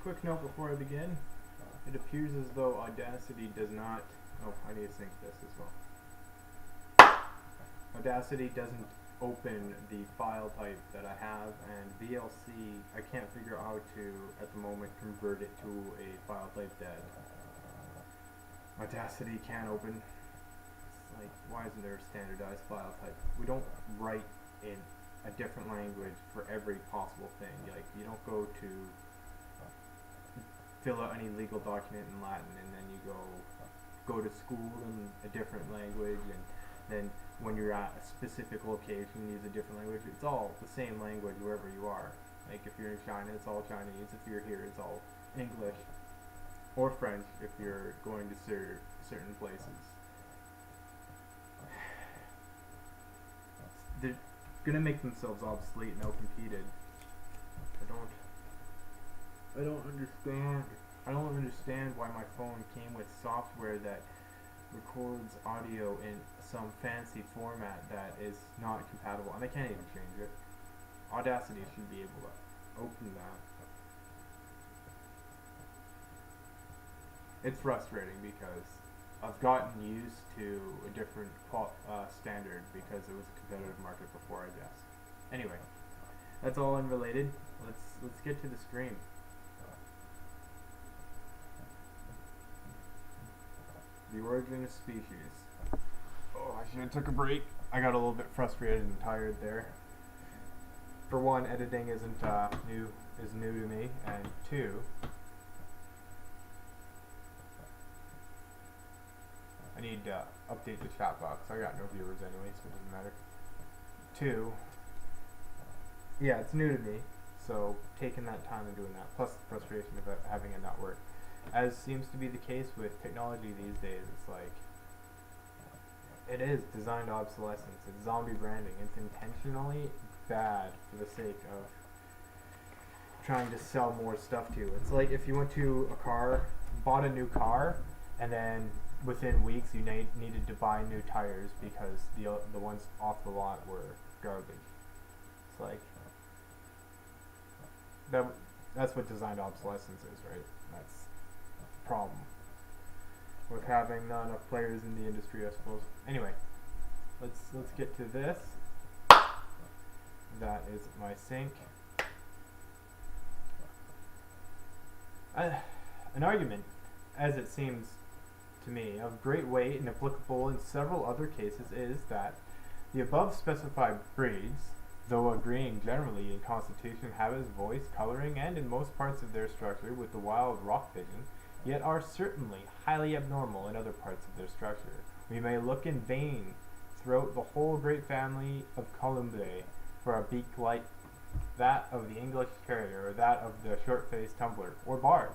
quick note before I begin. It appears as though Audacity does not. Oh, I need to sync this as well. Audacity doesn't open the file type that I have, and VLC, I can't figure out how to, at the moment, convert it to a file type that Audacity can't open. It's like, why isn't there a standardized file type? We don't write in a different language for every possible thing. Like, you don't go to fill out any legal document in Latin and then you go to school in a different language, and then when you're at a specific location use a different language. It's all the same language wherever you are. Like if you're in China, it's all Chinese. If you're here, it's all English or French if you're going to certain places. They're gonna make themselves obsolete and outcompeted. I don't understand why my phone came with software that records audio in some fancy format that is not compatible, and I can't even change it. Audacity should be able to open that. It's frustrating because I've gotten used to a different standard because it was a competitive market before, I guess. Anyway, that's all unrelated. Let's get to the screen. The origin of species. Oh, I should have took a break. I got a little bit frustrated and tired there. For one, editing isn't new to me, and two, I need to update the chat box. I got no viewers anyway, so it doesn't matter. Two, yeah, it's new to me, so taking that time and doing that, plus the frustration of having it not work. As seems to be the case with technology these days, it's like, it is designed obsolescence, it's zombie branding, it's intentionally bad for the sake of trying to sell more stuff to you. It's like if you went to a car, bought a new car, and then within weeks you needed to buy new tires because the ones off the lot were garbage. It's like, that's what designed obsolescence is, right? That's problem with having not enough players in the industry, I suppose. Anyway, let's get to this. That is my sync. An argument, as it seems to me, of great weight and applicable in several other cases is that the above specified breeds, though agreeing generally in constitution, habits, voice, coloring, and in most parts of their structure with the wild rock pigeon, yet are certainly highly abnormal in other parts of their structure. We may look in vain throughout the whole great family of columbidae for a beak like that of the English terrier, or that of the short-faced tumbler, or barred,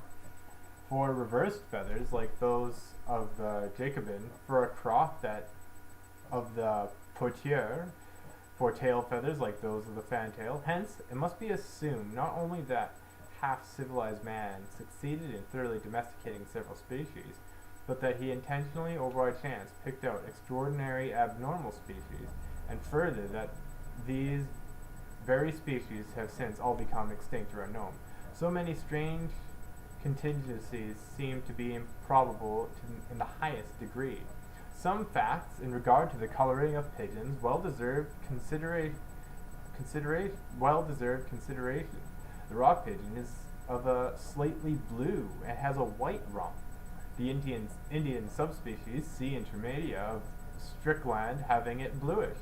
for reversed feathers like those of the Jacobin, for a croft that of the poitier, for tail feathers like those of the fantail. Hence, it must be assumed not only that half-civilized man succeeded in thoroughly domesticating several species, but that he intentionally or by chance picked out extraordinary abnormal species, and further that these very species have since all become extinct or unknown. So many strange contingencies seem to be improbable in the highest degree. Some facts in regard to the coloring of pigeons well-deserved consideration. The rock pigeon is of a slightly blue and has a white rump. The Indian subspecies C. intermedia of Strickland having it bluish.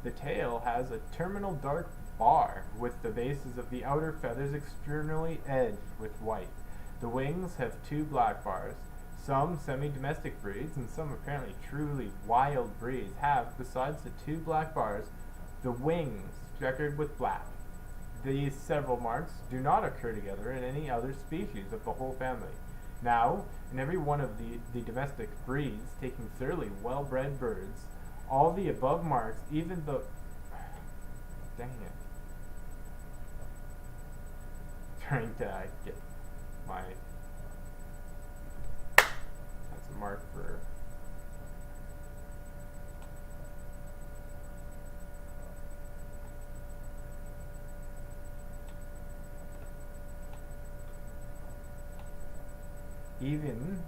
The tail has a terminal dark bar with the bases of the outer feathers externally edged with white. The wings have two black bars. Some semi-domestic breeds and some apparently truly wild breeds have, besides the two black bars, the wings checkered with black. These several marks do not occur together in any other species of the whole family. Now, in every one of the domestic breeds, taking thoroughly well-bred birds, all the above marks, even the... Dang it. Trying to get my... That's a mark for... Even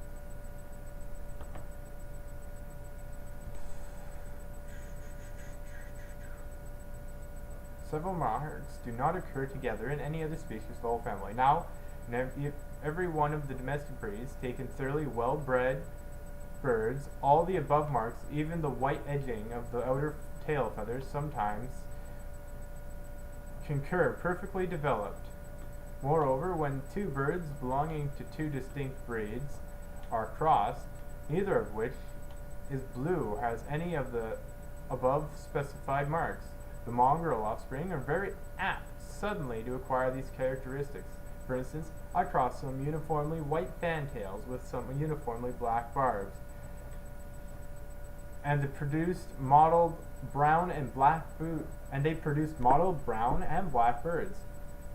several marks do not occur together in any other species of the whole family. Now, in every one of the domestic breeds, taken thoroughly well-bred birds, all the above marks, even the white edging of the outer tail feathers, sometimes concur, perfectly developed. Moreover, when two birds belonging to two distinct breeds are crossed, neither of which is blue has any of the above specified marks. The mongrel offspring are very apt suddenly to acquire these characteristics. For instance, I crossed some uniformly white fantails with some uniformly black barbs, and they produced mottled brown and black birds.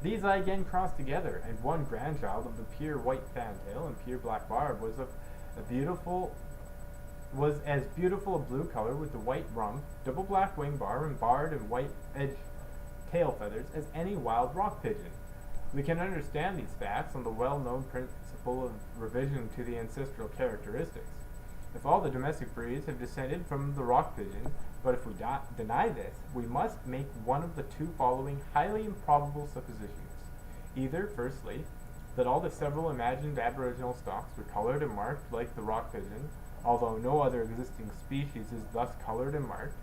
These I again crossed together, and one grandchild of the pure white fantail and pure black barb was as beautiful a blue color with the white rump, double black wing bar, and barred and white edge tail feathers as any wild rock pigeon. We can understand these facts on the well-known principle of revision to the ancestral characteristics. If all the domestic breeds have descended from the rock pigeon, but if we deny this, we must make one of the two following highly improbable suppositions. Either, firstly, that all the several imagined aboriginal stocks were colored and marked like the rock pigeon, although no other existing species is thus colored and marked,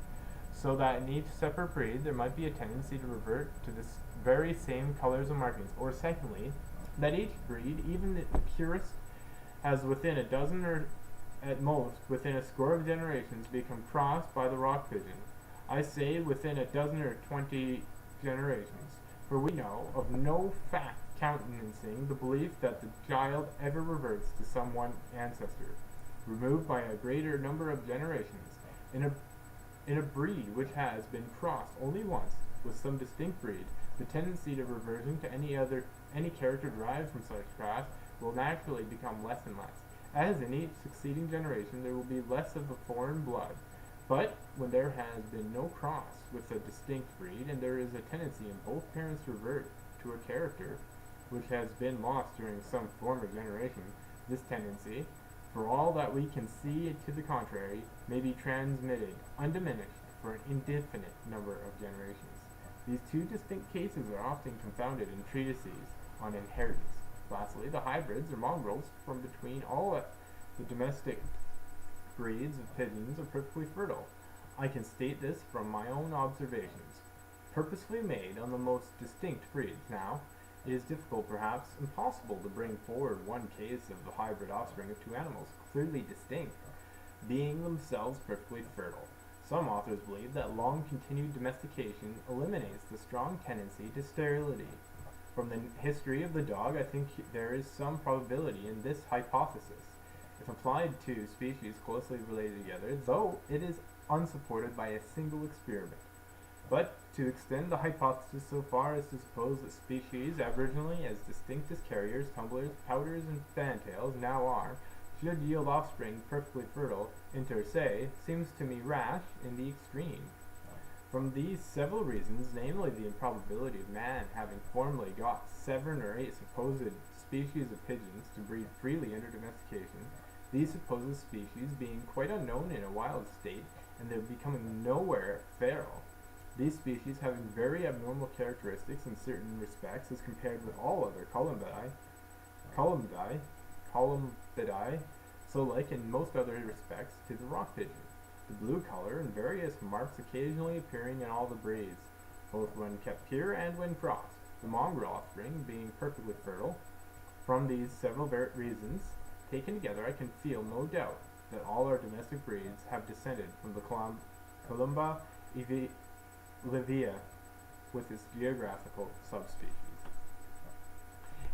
so that in each separate breed there might be a tendency to revert to the very same colors and markings. Or secondly, that each breed, even the purest, has within a dozen or at most within a score of generations become crossed by the rock pigeon. I say within a dozen or 20 generations, for we know of no fact countenancing the belief that the child ever reverts to some one ancestor, removed by a greater number of generations. In a breed which has been crossed only once with some distinct breed, the tendency to reversion to any character derived from such cross will naturally become less and less, as in each succeeding generation there will be less of the foreign blood. But when there has been no cross with a distinct breed, and there is a tendency in both parents to revert to a character which has been lost during some former generation, this tendency, for all that we can see to the contrary, may be transmitted undiminished for an indefinite number of generations. These two distinct cases are often confounded in treatises on inheritance. Lastly, the hybrids or mongrels from between all the domestic breeds of pigeons are perfectly fertile. I can state this from my own observations, purposely made on the most distinct breeds. Now, it is difficult, perhaps impossible, to bring forward one case of the hybrid offspring of two animals clearly distinct, being themselves perfectly fertile. Some authors believe that long-continued domestication eliminates the strong tendency to sterility. From the history of the dog, I think there is some probability in this hypothesis, if applied to species closely related together, though it is unsupported by a single experiment. But to extend the hypothesis so far as to suppose that species aboriginally as distinct as carriers, tumblers, pouters, and fantails now are, should yield offspring perfectly fertile inter se, seems to me rash in the extreme. From these several reasons, namely the improbability of man having formerly got 7 or 8 supposed species of pigeons to breed freely under domestication, these supposed species being quite unknown in a wild state, and their becoming nowhere feral, these species having very abnormal characteristics in certain respects as compared with all other columbidae, so like in most other respects to the rock pigeon. The blue color and various marks occasionally appearing in all the breeds, both when kept pure and when crossed, the mongrel offspring being perfectly fertile. From these several reasons, taken together, I can feel no doubt that all our domestic breeds have descended from the Columba livia with its geographical subspecies.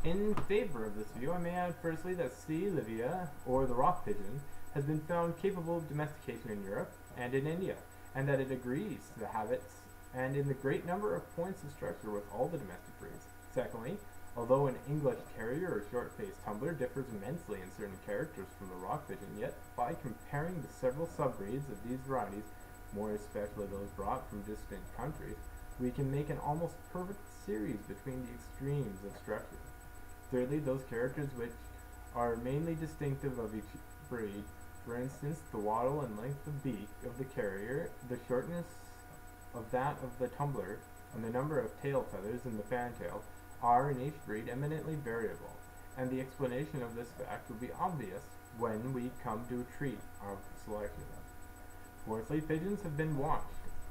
In favor of this view, I may add firstly that C. livia, or the rock pigeon, has been found capable of domestication in Europe and in India, and that it agrees to the habits and in the great number of points of structure with all the domestic breeds. Secondly, although an English terrier or short-faced tumbler differs immensely in certain characters from the rock pigeon, yet by comparing the several subbreeds of these varieties, more especially those brought from distant countries, we can make an almost perfect series between the extremes of structure. Thirdly, those characters which are mainly distinctive of each breed. For instance, the wattle and length of beak of the carrier, the shortness of that of the tumbler, and the number of tail feathers in the fantail are in each breed eminently variable, and the explanation of this fact will be obvious when we come to treat of selection. Fourthly, pigeons have been watched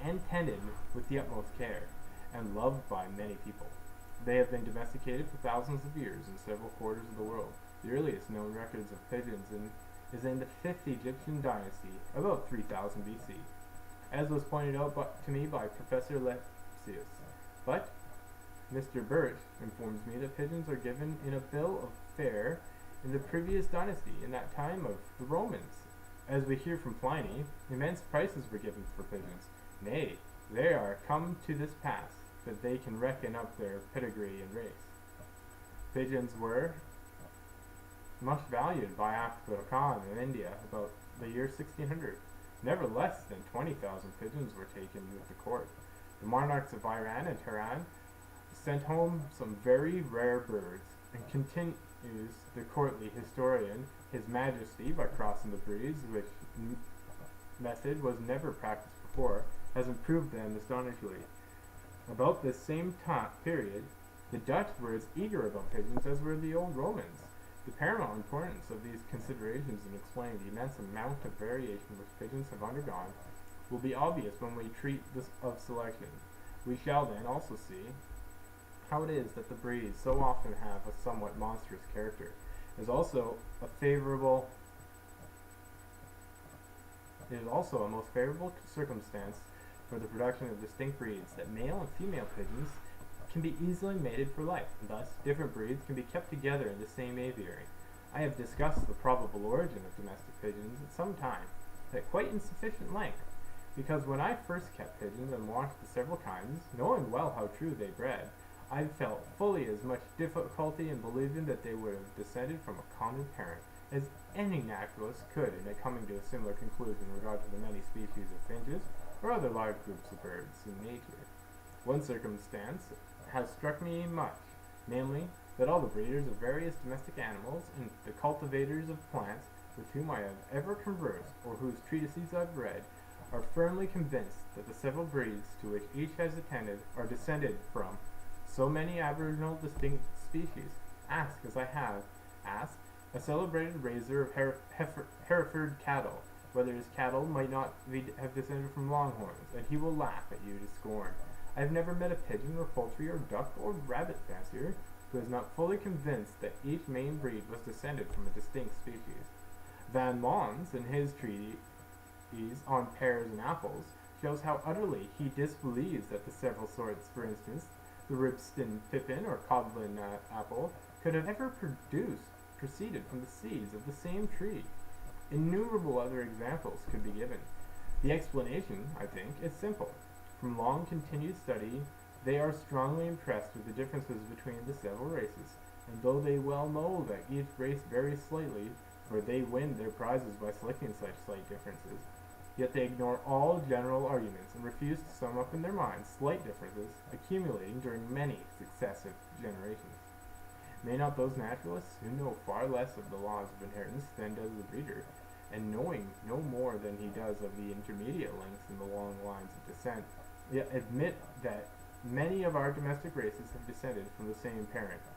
and tended with the utmost care, and loved by many people. They have been domesticated for thousands of years in several quarters of the world. The earliest known records of pigeons is in the 5th Egyptian dynasty, about 3000 BC, as was pointed out to me by Professor Lepsius. But Mr. Birch informs me that pigeons are given in a bill of fare in the previous dynasty, in that time of the Romans. As we hear from Pliny, immense prices were given for pigeons. Nay, they are come to this pass, that they can reckon up their pedigree and race. Pigeons were much valued by Akbar Khan in India about the year 1600. Never less than 20,000 pigeons were taken with the court. The monarchs of Iran and Tehran sent home some very rare birds, and continues the courtly historian, His Majesty, by crossing the breeds, which method was never practiced before, has improved them astonishingly. About this same period, the Dutch were as eager about pigeons as were the old Romans. The paramount importance of these considerations in explaining the immense amount of variation which pigeons have undergone will be obvious when we treat this of selection. We shall then also see how it is that the breeds so often have a somewhat monstrous character. It is also a most favorable circumstance for the production of distinct breeds that male and female pigeons can be easily mated for life, and thus different breeds can be kept together in the same aviary. I have discussed the probable origin of domestic pigeons at some time, at quite insufficient length, because when I first kept pigeons and watched the several kinds, knowing well how true they bred, I felt fully as much difficulty in believing that they would have descended from a common parent as any naturalist could in coming to a similar conclusion in regard to the many species of finches or other large groups of birds in nature. One circumstance has struck me much, namely, that all the breeders of various domestic animals and the cultivators of plants with whom I have ever conversed, or whose treatises I have read, are firmly convinced that the several breeds to which each has attended are descended from so many aboriginal distinct species. Ask, as I have asked, a celebrated raiser of Hereford cattle, whether his cattle might not have descended from longhorns, and he will laugh at you to scorn. I have never met a pigeon or poultry or duck or rabbit fancier who is not fully convinced that each main breed was descended from a distinct species. Van Mons, in his treatise on pears and apples, shows how utterly he disbelieves that the several sorts, for instance, the Ribston pippin or Codlin apple, could have ever proceeded from the seeds of the same tree. Innumerable other examples could be given. The explanation, I think, is simple. From long continued study, they are strongly impressed with the differences between the several races, and though they well know that each race varies slightly, for they win their prizes by selecting such slight differences, yet they ignore all general arguments and refuse to sum up in their minds slight differences accumulating during many successive generations. May not those naturalists who know far less of the laws of inheritance than does the breeder, and knowing no more than he does of the intermediate links in the long lines of descent, yet admit that many of our domestic races have descended from the same parents,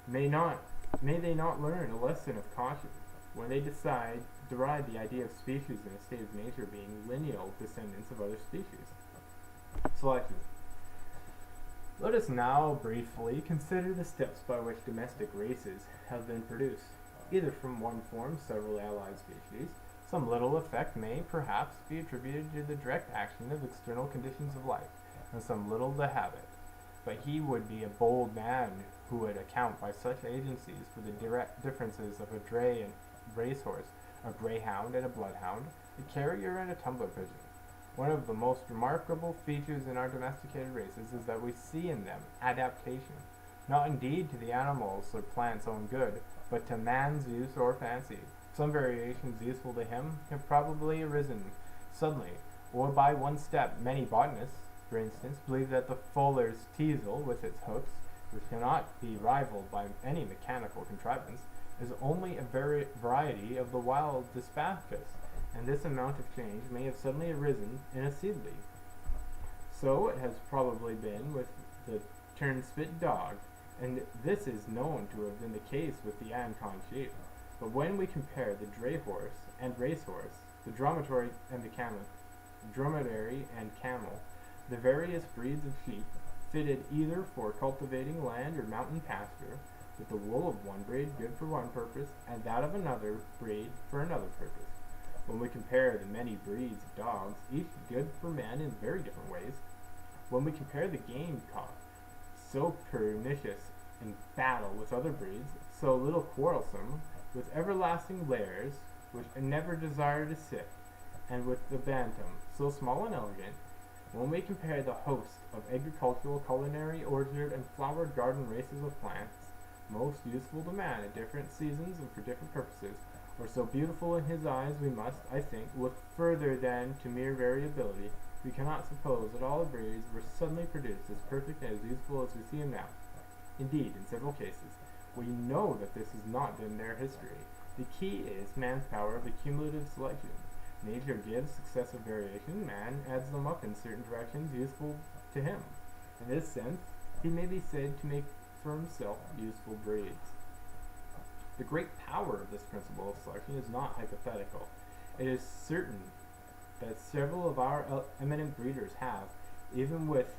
may they not learn a lesson of caution when they deride the idea of species in a state of nature being lineal descendants of other species. Selection. Let us now briefly consider the steps by which domestic races have been produced. Either from one form, several allied species, some little effect may perhaps be attributed to the direct action of external conditions of life, and some little to habit. But he would be a bold man who would account by such agencies for the direct differences of a dray and racehorse, a greyhound and a bloodhound, a carrier and a tumbler pigeon. One of the most remarkable features in our domesticated races is that we see in them adaptation, not indeed to the animals or plants' own good, but to man's use or fancy. Some variations useful to him have probably arisen suddenly, or by one step. Many botanists, for instance, believe that the fuller's teasel with its hooks, which cannot be rivaled by any mechanical contrivance, is only a variety of the wild Dispacus, and this amount of change may have suddenly arisen in a seedling. So it has probably been with the turnspit dog, and this is known to have been the case with the Ancon sheep. But when we compare the dray horse and racehorse, the dromedary and camel, the various breeds of sheep, fitted either for cultivating land or mountain pasture, with the wool of one breed good for one purpose, and that of another breed for another purpose. When we compare the many breeds of dogs, each good for men in very different ways, when we compare the gamecock, so pernicious in battle with other breeds, so little quarrelsome, with everlasting lairs, which never desire to sit, and with the bantam, so small and elegant, when we compare the host of agricultural, culinary, orchard, and flowered garden races of plants, most useful to man at different seasons and for different purposes, or so beautiful in his eyes, we must, I think, look further than to mere variability. We cannot suppose that all the breeds were suddenly produced as perfect and as useful as we see them now. Indeed, in several cases, we know that this has not been their history. The key is man's power of accumulative selection. Nature gives successive variation, man adds them up in certain directions useful to him. In this sense, he may be said to make for himself useful breeds. The great power of this principle of selection is not hypothetical. It is certain that several of our eminent breeders have, even with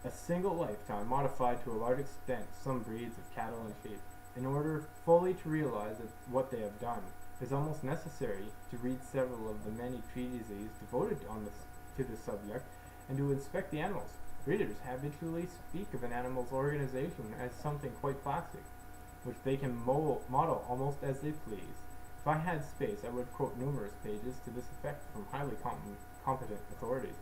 a single lifetime, modified to a large extent some breeds of cattle and sheep. In order fully to realize what they have done, it is almost necessary to read several of the many treatises devoted to this subject, and to inspect the animals. Breeders habitually speak of an animal's organization as something quite plastic, which they can model almost as they please. If I had space, I would quote numerous pages to this effect from highly competent authorities.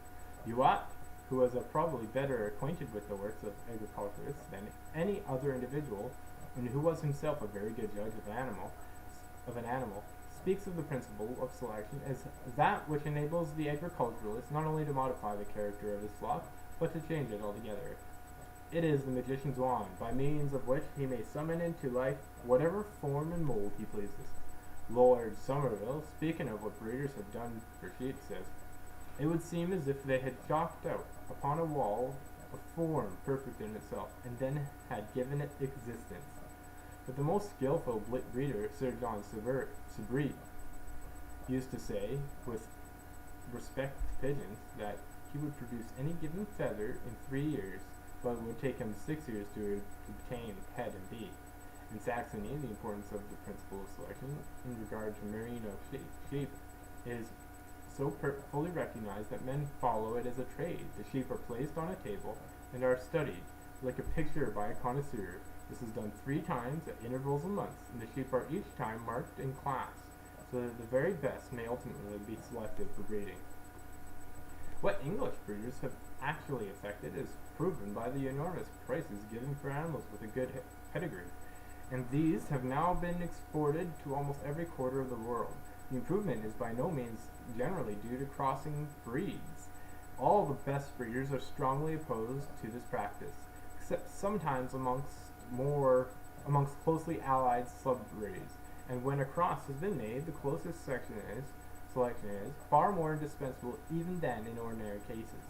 Youatt, who was probably better acquainted with the works of agriculturists than any other individual, and who was himself a very good judge of an animal, speaks of the principle of selection as that which enables the agriculturalist not only to modify the character of his flock, but to change it altogether. It is the magician's wand, by means of which he may summon into life whatever form and mold he pleases. Lord Somerville, speaking of what breeders have done for sheep, says, "It would seem as if they had chalked out upon a wall a form perfect in itself, and then had given it existence." But the most skilful breeder, Sir John Sabrit, used to say, with respect to pigeons, that he would produce any given feather in 3 years, but it would take him 6 years to obtain head and beak. In Saxony, the importance of the principle of selection in regard to merino sheep is so fully recognized that men follow it as a trade. The sheep are placed on a table and are studied like a picture by a connoisseur. This is done 3 times at intervals of months, and the sheep are each time marked in class, so that the very best may ultimately be selected for breeding. What English breeders have actually effected is proven by the enormous prices given for animals with a good pedigree, and these have now been exported to almost every quarter of the world. The improvement is by no means generally due to crossing breeds. All the best breeders are strongly opposed to this practice, except sometimes amongst closely allied sub-breeds, and when a cross has been made, the closest selection is far more indispensable even than in ordinary cases.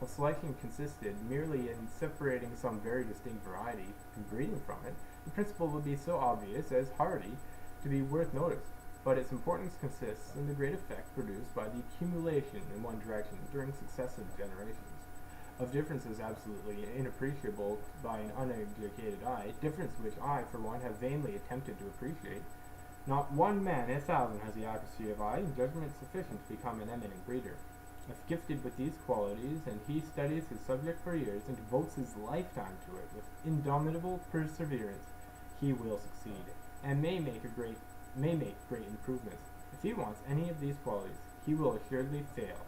If selection consisted merely in separating some very distinct variety and breeding from it, the principle would be so obvious as hardly to be worth notice, but its importance consists in the great effect produced by the accumulation in one direction during successive generations of differences absolutely inappreciable by an uneducated eye, difference which I, for one, have vainly attempted to appreciate. Not one man in 1,000 has the accuracy of eye and judgment sufficient to become an eminent breeder. If gifted with these qualities, and he studies his subject for years and devotes his lifetime to it with indomitable perseverance, he will succeed, and may make great improvements. If he wants any of these qualities, he will assuredly fail.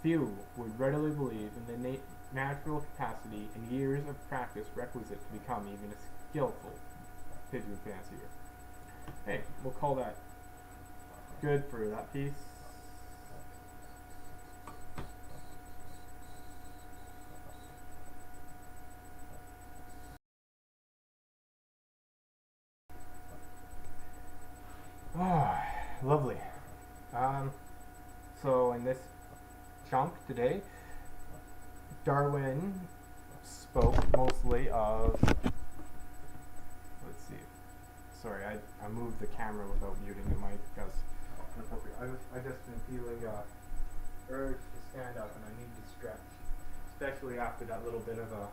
Few would readily believe in the natural capacity and years of practice requisite to become even a skillful pigeon fancier. Hey, we'll call that good for that piece. chunk today, Darwin spoke mostly of. Let's see. Sorry, I moved the camera without muting the mic because I just been feeling urge to stand up and I need to stretch, especially after that little bit of a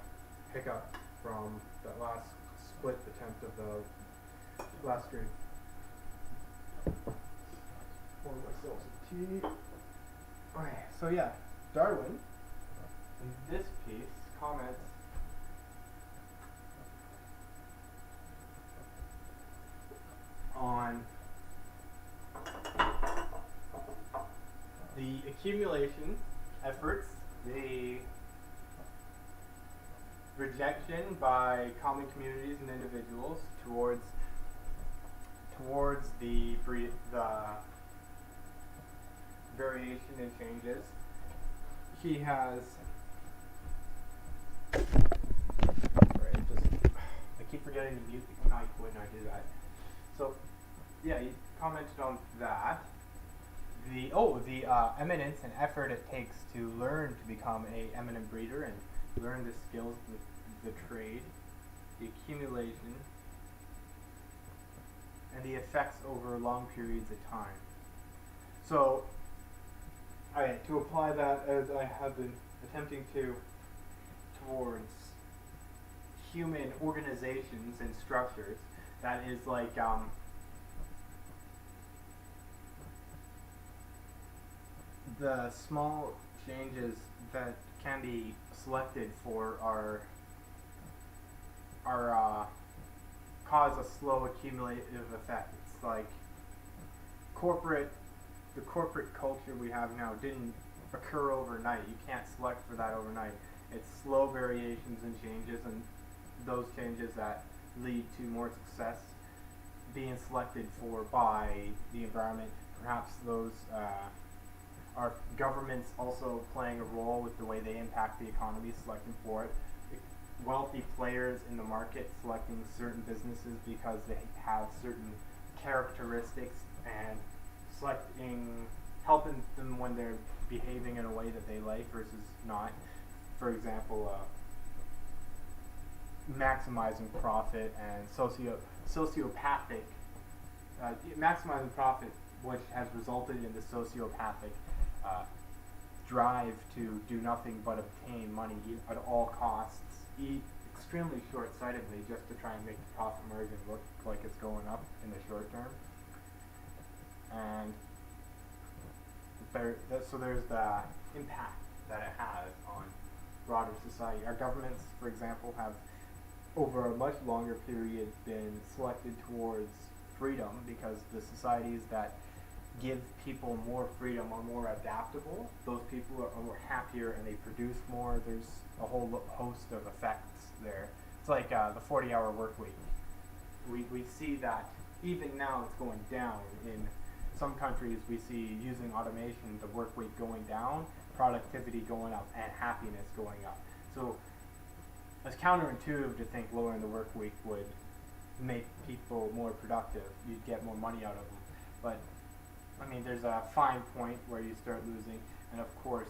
hiccup from that last split attempt of the last stream. Pour myself some tea. Okay, so yeah, Darwin in this piece comments on the accumulation efforts, the rejection by common communities and individuals towards the variation and changes. He has I keep forgetting to mute the mic when I do that. So yeah, he commented on that. The eminence and effort it takes to learn to become a eminent breeder and learn the skills of the trade, the accumulation, and the effects over long periods of time. So, to apply that as I have been attempting to towards human organizations and structures, that is like the small changes that can be selected for our cause a slow accumulative effect. It's like the corporate culture we have now didn't occur overnight. You can't select for that overnight. It's slow variations and changes, and those changes that lead to more success being selected for by the environment. Perhaps those are governments also playing a role with the way they impact the economy, selecting for it. Wealthy players in the market selecting certain businesses because they have certain characteristics and helping them when they're behaving in a way that they like versus not. For example, maximizing profit and sociopathic, maximizing profit, which has resulted in the sociopathic drive to do nothing but obtain money at all costs, extremely short-sightedly, just to try and make the profit margin look like it's going up in the short term. And so there's the impact that it has on broader society. Our governments, for example, have over a much longer period been selected towards freedom because the societies that give people more freedom are more adaptable. Those people are more happier and they produce more. There's a whole host of effects there. It's like the 40-hour work week. We see that even now it's going down. In some countries we see using automation, the work week going down, productivity going up, and happiness going up. So it's counterintuitive to think lowering the work week would make people more productive. You'd get more money out of them. But I mean, there's a fine point where you start losing, and of course,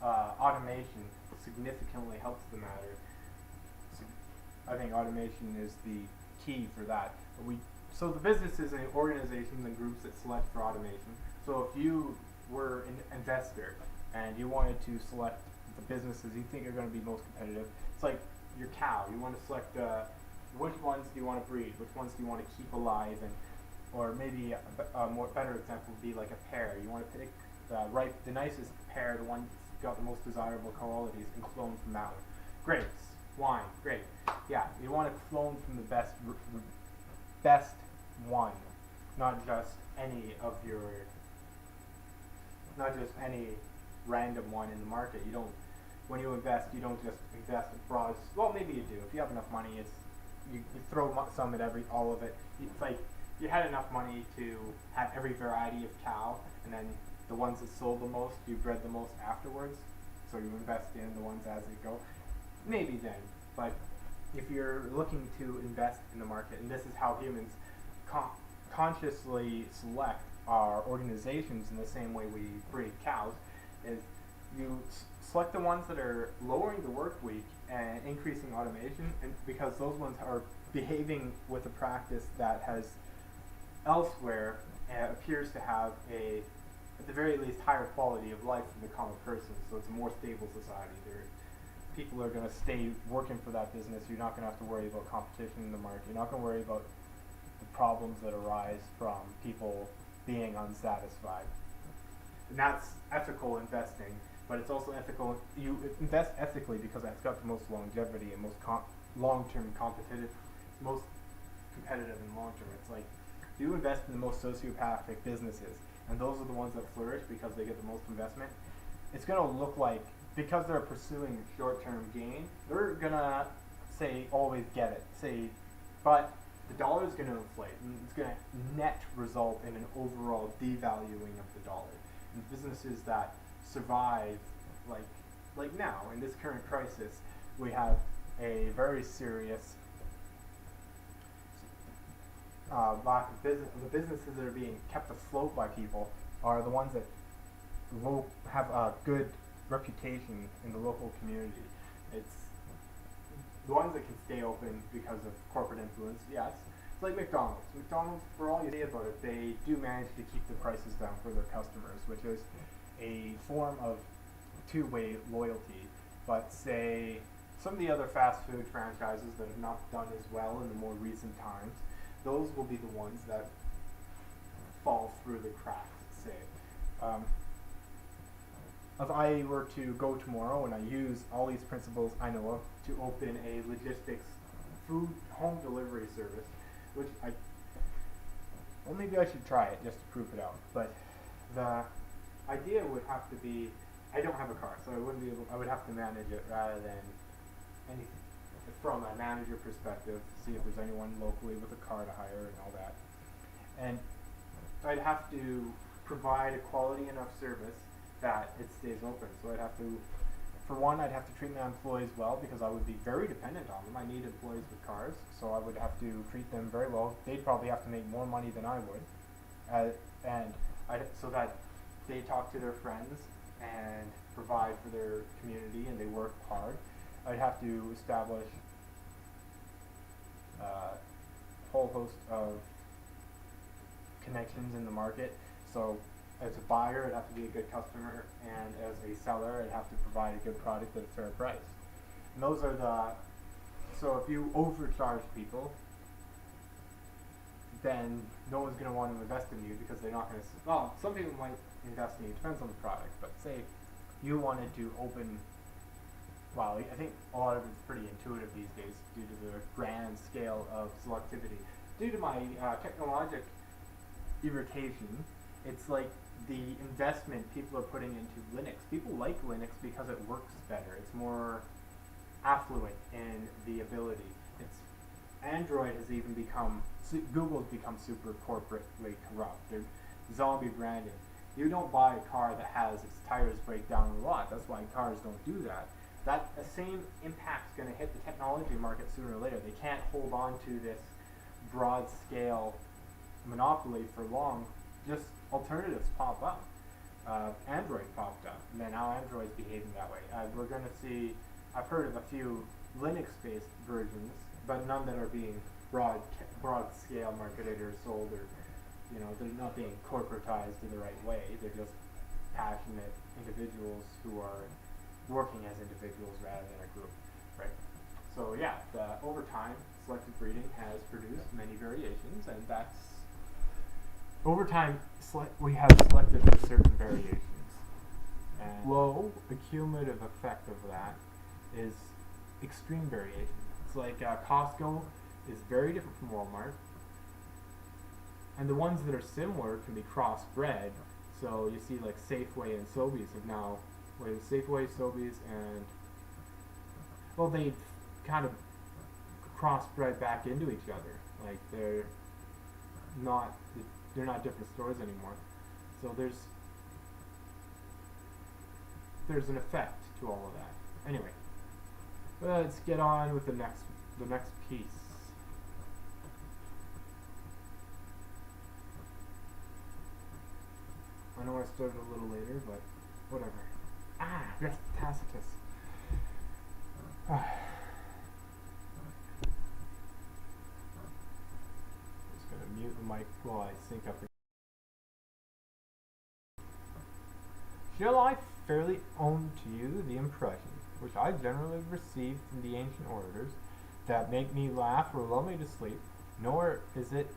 automation significantly helps the matter. So I think automation is the key for that. So the businesses and organizations and groups that select for automation. So if you were an investor and you wanted to select the businesses you think are going to be most competitive, it's like your cow. You want to select which ones do you want to breed, which ones do you want to keep alive, and or maybe a better example would be like a pear. You want to pick the nicest pear, the one that's got the most desirable qualities, and clone from that one. Grapes, wine, great. Yeah, you want to clone from the best one, not just any random one in the market. You don't. When you invest, you don't just invest across. Well, maybe you do. If you have enough money, you throw some at all of it. It's like you had enough money to have every variety of cow, and then the ones that sold the most, you bred the most afterwards. So you invest in the ones as they go. Maybe then, but if you're looking to invest in the market, and this is how humans consciously select our organizations in the same way we breed cows is you select the ones that are lowering the work week and increasing automation, and because those ones are behaving with a practice that has elsewhere appears to have at the very least, higher quality of life for the common person. So it's a more stable society. People are going to stay working for that business. You're not going to have to worry about competition in the market. You're not going to worry about the problems that arise from people being unsatisfied. And that's ethical investing, but it's also ethical. You invest ethically because that's got the most longevity and most long-term competitive, most competitive in long term. It's like you invest in the most sociopathic businesses, and those are the ones that flourish because they get the most investment. It's going to look like, because they're pursuing short-term gain, they're going to always get it, but the dollar is going to inflate, and it's going to net result in an overall devaluing of the dollar. And businesses that survive, like now, in this current crisis, we have a very serious lack of business. The businesses that are being kept afloat by people are the ones that will have a good reputation in the local community. It's the ones that can stay open because of corporate influence, yes. It's like McDonald's. McDonald's, for all you say about it, they do manage to keep the prices down for their customers, which is a form of two-way loyalty. But say some of the other fast food franchises that have not done as well in the more recent times, those will be the ones that fall through the cracks, say. If I were to go tomorrow and I use all these principles I know of to open a logistics food home delivery service, which maybe I should try it just to prove it out. But the idea would have to be, I don't have a car, so I would have to manage it rather than anything. From a manager perspective, see if there's anyone locally with a car to hire and all that. And I'd have to provide a quality enough service that it stays open. So I'd have to, for one, I'd have to treat my employees well because I would be very dependent on them. I need employees with cars, so I would have to treat them very well. They'd probably have to make more money than I would, so that they talk to their friends and provide for their community and they work hard. I'd have to establish a whole host of connections in the market. So as a buyer, I'd have to be a good customer, and as a seller, I'd have to provide a good product at a fair price. And those are so if you overcharge people, then no one's going to want to invest in you because they're not going to, well, some people might invest in you, it depends on the product, but say you wanted to open, well, I think a lot of it's pretty intuitive these days due to the grand scale of selectivity. Due to my technologic irritation, it's like the investment people are putting into Linux. People like Linux because it works better. It's more affluent in the ability. Android has even become, Google's become super corporately corrupt. They're zombie branding. You don't buy a car that has its tires break down a lot. That's why cars don't do that. That same impact's going to hit the technology market sooner or later. They can't hold on to this broad scale monopoly for long. Just alternatives pop up. Android popped up, and then now Android's behaving that way. We're going to see, I've heard of a few Linux-based versions, but none that are being broad scale marketed or sold, or they're not being corporatized in the right way. They're just passionate individuals who are working as individuals rather than a group, right? So yeah, over time, selective breeding has produced many variations, and that's over time we have selected for certain variations. And low accumulative effect of that is extreme variation. It's like Costco is very different from Walmart, and the ones that are similar can be crossbred. So you see like Safeway and Sobeys have now, Safeway, Sobeys, and well, they've kind of crossbred back into each other. Like they're not different stores anymore. So there's an effect to all of that. Anyway, let's get on with the next piece. know I started a little later, but whatever. Yes, Tacitus. Just gonna mute the mic while I sync up. Shall I fairly own to you the impression, which I generally received from the ancient orators, that make me laugh or lull me to sleep, nor is it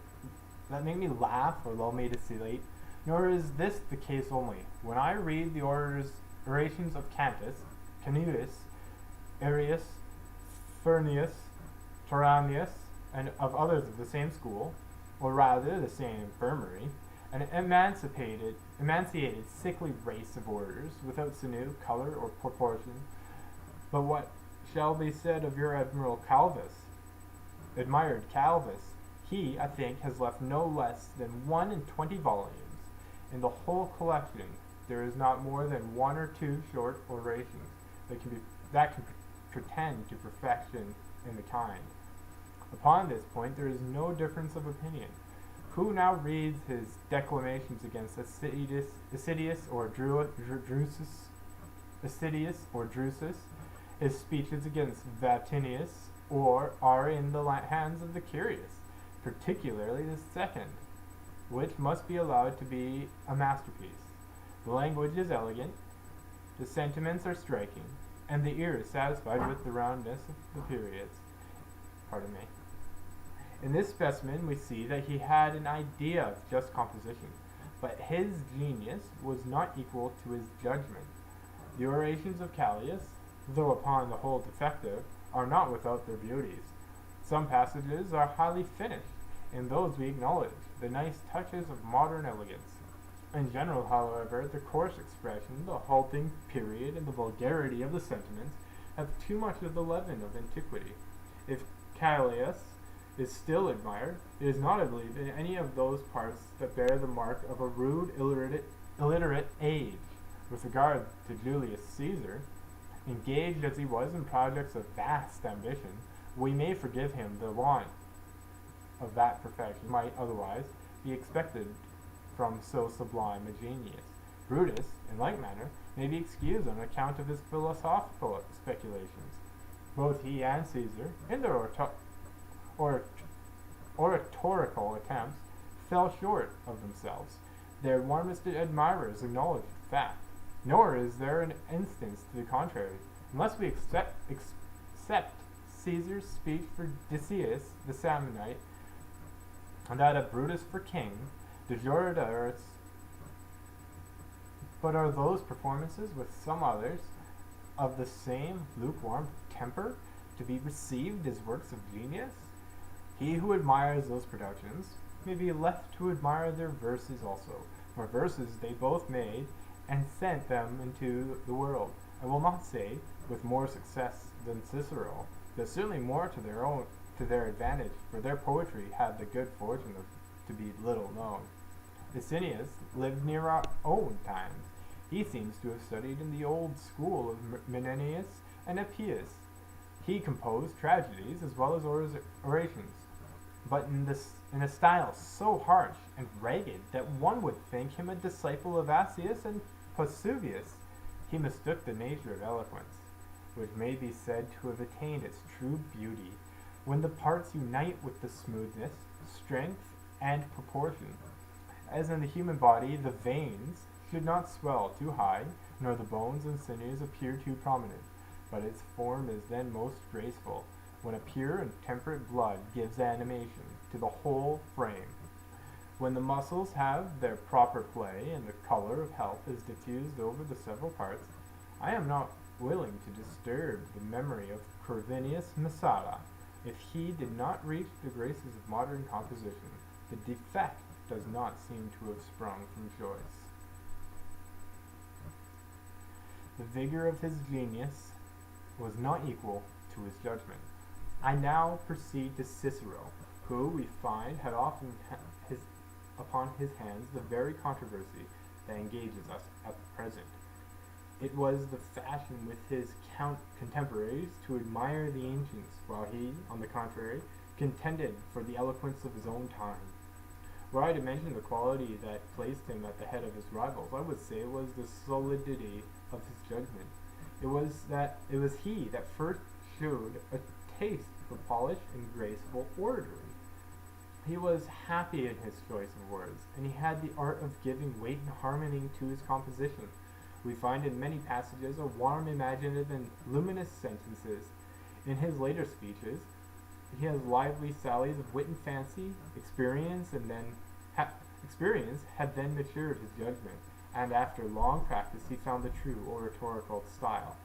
that make me laugh or lull me to sleep, nor is this the case only. When I read the orations of Cantus, Canutus, Arius, Furnius, Taranius, and of others of the same school, or rather the same infirmary, an emancipated, sickly race of orators, without sinew, color, or proportion. But what shall be said of your Admiral Calvus, admired Calvus? He, I think, has left no less than 21 volumes. In the whole collection, there is not more than 1 or 2 short orations that can pretend to perfection in the kind. Upon this point, there is no difference of opinion. Who now reads his declamations against Assidius or Drusus, his speeches against Vatinius, or are in the hands of the curious, particularly the second, which must be allowed to be a masterpiece. The language is elegant, the sentiments are striking, and the ear is satisfied with the roundness of the periods. Pardon me. In this specimen we see that he had an idea of just composition, but his genius was not equal to his judgment. The orations of Callias, though upon the whole defective, are not without their beauties. Some passages are highly finished, in those we acknowledge the nice touches of modern elegance. In general, however, the coarse expression, the halting period, and the vulgarity of the sentiments have too much of the leaven of antiquity. If Callias is still admired, it is not, I believe, in any of those parts that bear the mark of a rude, illiterate age. With regard to Julius Caesar, engaged as he was in projects of vast ambition, we may forgive him the want of that perfection might otherwise be expected from so sublime a genius. Brutus, in like manner, may be excused on account of his philosophical speculations. Both he and Caesar, in their oratorical attempts, fell short of themselves. Their warmest admirers acknowledge the fact. Nor is there an instance to the contrary, unless we accept Caesar's speech for Decius the Samnite, and that of Brutus for king, Diodorus. But are those performances with some others of the same lukewarm temper to be received as works of genius? He who admires those productions may be left to admire their verses also, for verses they both made and sent them into the world. I will not say with more success than Cicero, but certainly more to their advantage, for their poetry had the good fortune to be little known. Licinius lived near our own times. He seems to have studied in the old school of Menenius and Appius. He composed tragedies as well as orations, but in a style so harsh and ragged that one would think him a disciple of Accius and Posuvius. He mistook the nature of eloquence, which may be said to have attained its true beauty, when the parts unite with the smoothness, strength, and proportion. As in the human body, the veins should not swell too high, nor the bones and sinews appear too prominent, but its form is then most graceful, when a pure and temperate blood gives animation to the whole frame. When the muscles have their proper play, and the color of health is diffused over the several parts, I am not willing to disturb the memory of Corvinus Messala. If he did not reach the graces of modern composition, the defect does not seem to have sprung from choice. The vigor of his genius was not equal to his judgment. I now proceed to Cicero, who, we find, had often upon his hands the very controversy that engages us at present. It was the fashion with his contemporaries to admire the ancients, while he, on the contrary, contended for the eloquence of his own time. Were I to mention the quality that placed him at the head of his rivals, I would say it was the solidity of his judgment. It was he that first showed a taste for polished and graceful oratory. He was happy in his choice of words, and he had the art of giving weight and harmony to his composition. We find in many passages a warm, imaginative, and luminous sentences. In his later speeches, he has lively sallies of wit and fancy. Experience had then matured his judgment, and after long practice he found the true oratorical style.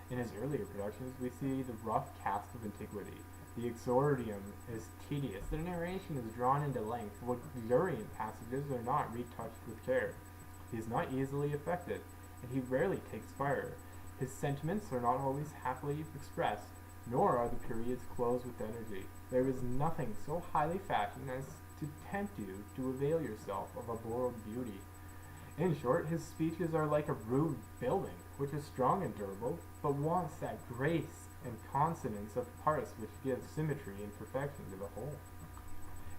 In his earlier productions we see the rough cast of antiquity. The exordium is tedious, the narration is drawn into length, luxuriant passages are not retouched with care. He is not easily affected, and he rarely takes fire. His sentiments are not always happily expressed, nor are the periods closed with energy. There is nothing so highly fashioned as to tempt you to avail yourself of a borrowed beauty. In short, his speeches are like a rude building, which is strong and durable, but wants that grace and consonance of parts which gives symmetry and perfection to the whole.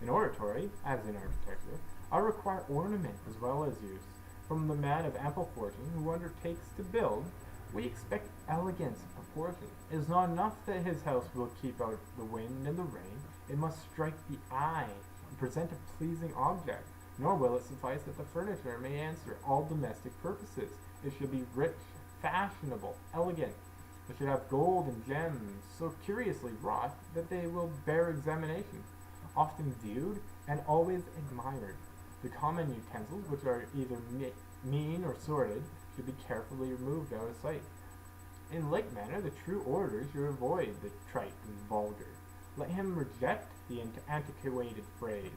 In oratory, as in architecture, I require ornament as well as use. From the man of ample fortune who undertakes to build, we expect elegance of proportion. It is not enough that his house will keep out the wind and the rain, it must strike the eye and present a pleasing object. Nor will it suffice that the furniture may answer all domestic purposes. It should be rich, fashionable, elegant. It should have gold and gems so curiously wrought that they will bear examination, often viewed and always admired. The common utensils, which are either mean or sordid, should be carefully removed out of sight. In like manner, the true orator should avoid the trite and vulgar. Let him reject the antiquated phrase,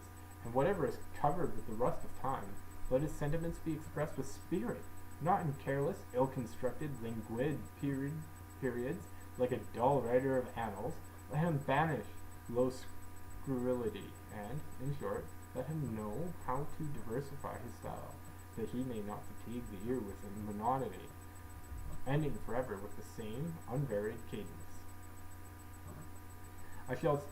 and whatever is covered with the rust of time, let his sentiments be expressed with spirit, not in careless, ill-constructed, languid periods, like a dull writer of annals. Let him banish low scurrility, and, in short, let him know how to diversify his style, that he may not fatigue the ear with monotony, ending forever with the same unvaried cadence. I just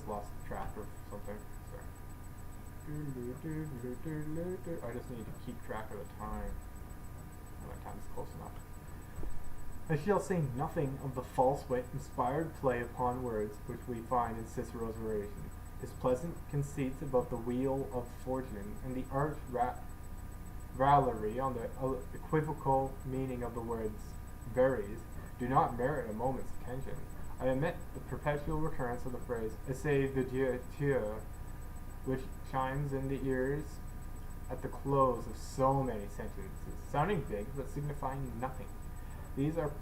lost track of something. Sorry. I just need to keep track of the time. My time's close enough. I shall say nothing of the false wit inspired play upon words which we find in Cicero's oration. His pleasant conceits about the wheel of fortune and the arch raillery on the equivocal meaning of the words varies do not merit a moment's attention. I omit the perpetual recurrence of the phrase "Essai de Dieu," which chimes in the ears at the close of so many sentences, sounding big but signifying nothing. These are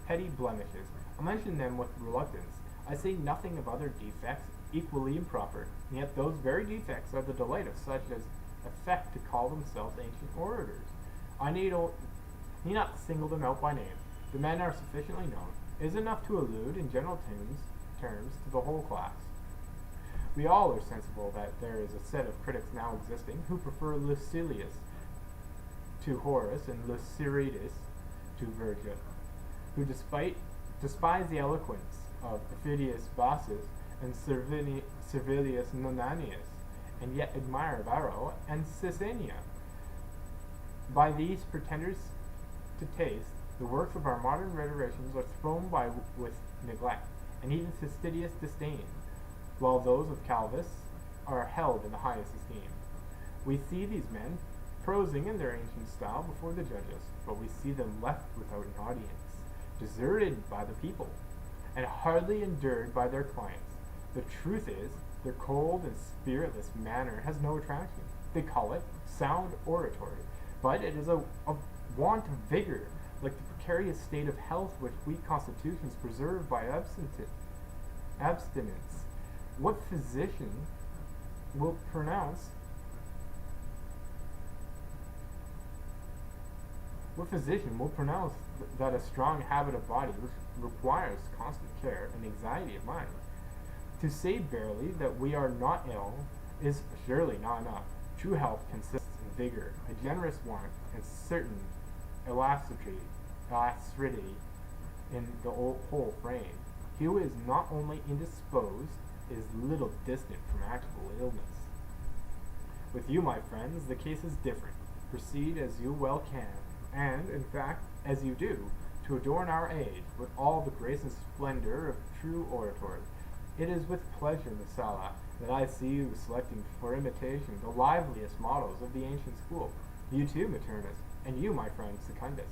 petty blemishes. I mention them with reluctance. I say nothing of other defects equally improper, and yet those very defects are the delight of such as affect to call themselves ancient orators. I need not single them out by name. The men are sufficiently known. It is enough to allude in general terms to the whole class. We all are sensible that there is a set of critics now existing who prefer Lucilius to Horace and Lucerius to Virgil, who despise the eloquence of Phidias Bassus and Servilius Nonanius, and yet admire Varro and Caesennia. By these pretenders to taste, the works of our modern rhetoricians are thrown by with neglect, and even fastidious disdain, while those of Calvus are held in the highest esteem. We see these men prosing in their ancient style before the judges, but we see them left without an audience, deserted by the people, and hardly endured by their clients. The truth is, their cold and spiritless manner has no attraction. They call it sound oratory, but it is a want of vigor, like the precarious state of health which weak constitutions preserve by abstinence. What physician will pronounce that a strong habit of body which requires constant care and anxiety of mind? To say barely that we are not ill is surely not enough. True health consists in vigor, a generous warmth, and certain elasticity in the whole frame. He who is not only indisposed is little distant from actual illness. With you, my friends, the case is different. Proceed as you well can, and, in fact, as you do, to adorn our age with all the grace and splendor of true orators. It is with pleasure, Messala, that I see you selecting for imitation the liveliest models of the ancient school. You too, Maternus, and you, my friend Secundus.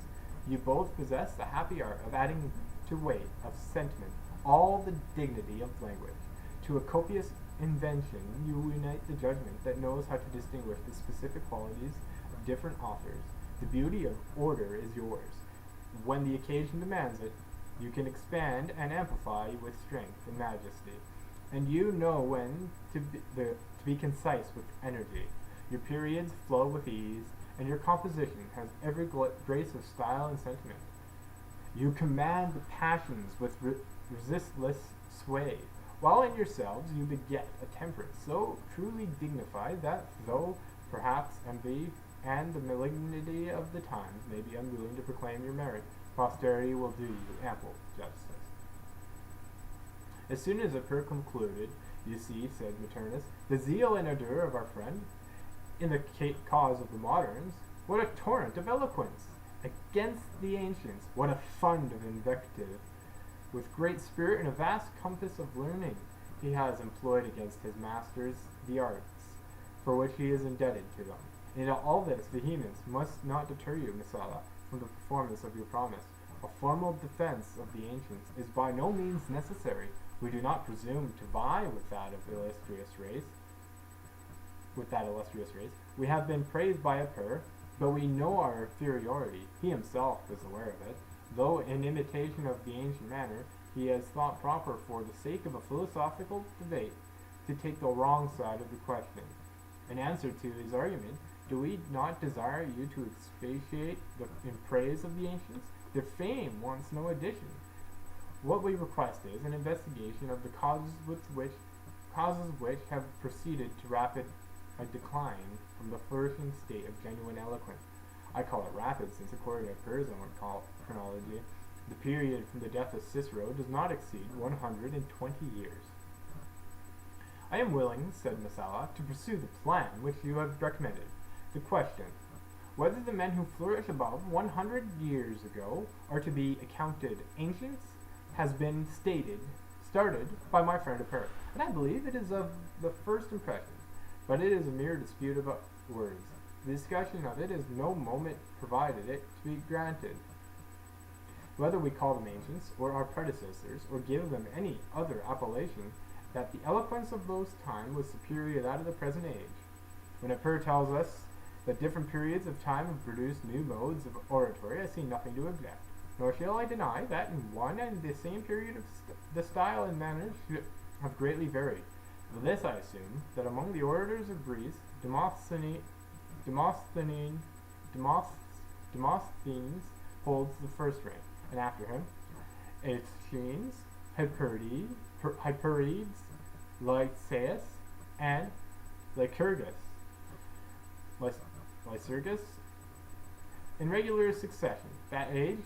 You both possess the happy art of adding to weight of sentiment all the dignity of language. To a copious invention you unite the judgment that knows how to distinguish the specific qualities of different authors. The beauty of order is yours. When the occasion demands it, you can expand and amplify with strength and majesty. And you know when to be concise with energy. Your periods flow with ease, and your composition has every grace of style and sentiment. You command the passions with resistless sway, while in yourselves you beget a temperance so truly dignified that, though perhaps envy and the malignity of the times may be unwilling to proclaim your merit, posterity will do you ample justice. As soon as Epir concluded, you see, said Maternus, the zeal and ardor of our friend in the cause of the moderns, what a torrent of eloquence! Against the ancients, what a fund of invective! With great spirit and a vast compass of learning, he has employed against his masters the arts, for which he is indebted to them. And all this vehemence must not deter you, Messala, from the performance of your promise. A formal defense of the ancients is by no means necessary. We do not presume to vie with that illustrious race. We have been praised by Epir, but we know our inferiority. He himself is aware of it, though in imitation of the ancient manner, he has thought proper for the sake of a philosophical debate to take the wrong side of the question. In answer to his argument, do we not desire you to expatiate in praise of the ancients? Their fame wants no addition. What we request is an investigation of the causes which have proceeded to rapid decline from the flourishing state of genuine eloquence. I call it rapid, since according to Epir's own chronology, the period from the death of Cicero does not exceed 120 years. I am willing, said Messala, to pursue the plan which you have recommended. The question, whether the men who flourish above 100 years ago are to be accounted ancients, has been started by my friend Epir, and I believe it is of the first impression, but it is a mere dispute about words. The discussion of it is no moment provided it to be granted. Whether we call them ancients, or our predecessors, or give them any other appellation, that the eloquence of those time was superior to that of the present age. When Epir tells us that different periods of time have produced new modes of oratory, I see nothing to object. Nor shall I deny that in one and the same period of the style and manners have greatly varied. For this I assume that among the orators of Greece, Demosthenes holds the first rank, and after him, Aeschines, Hyperides, Lysaeus, and Lycurgus, in regular succession. That age,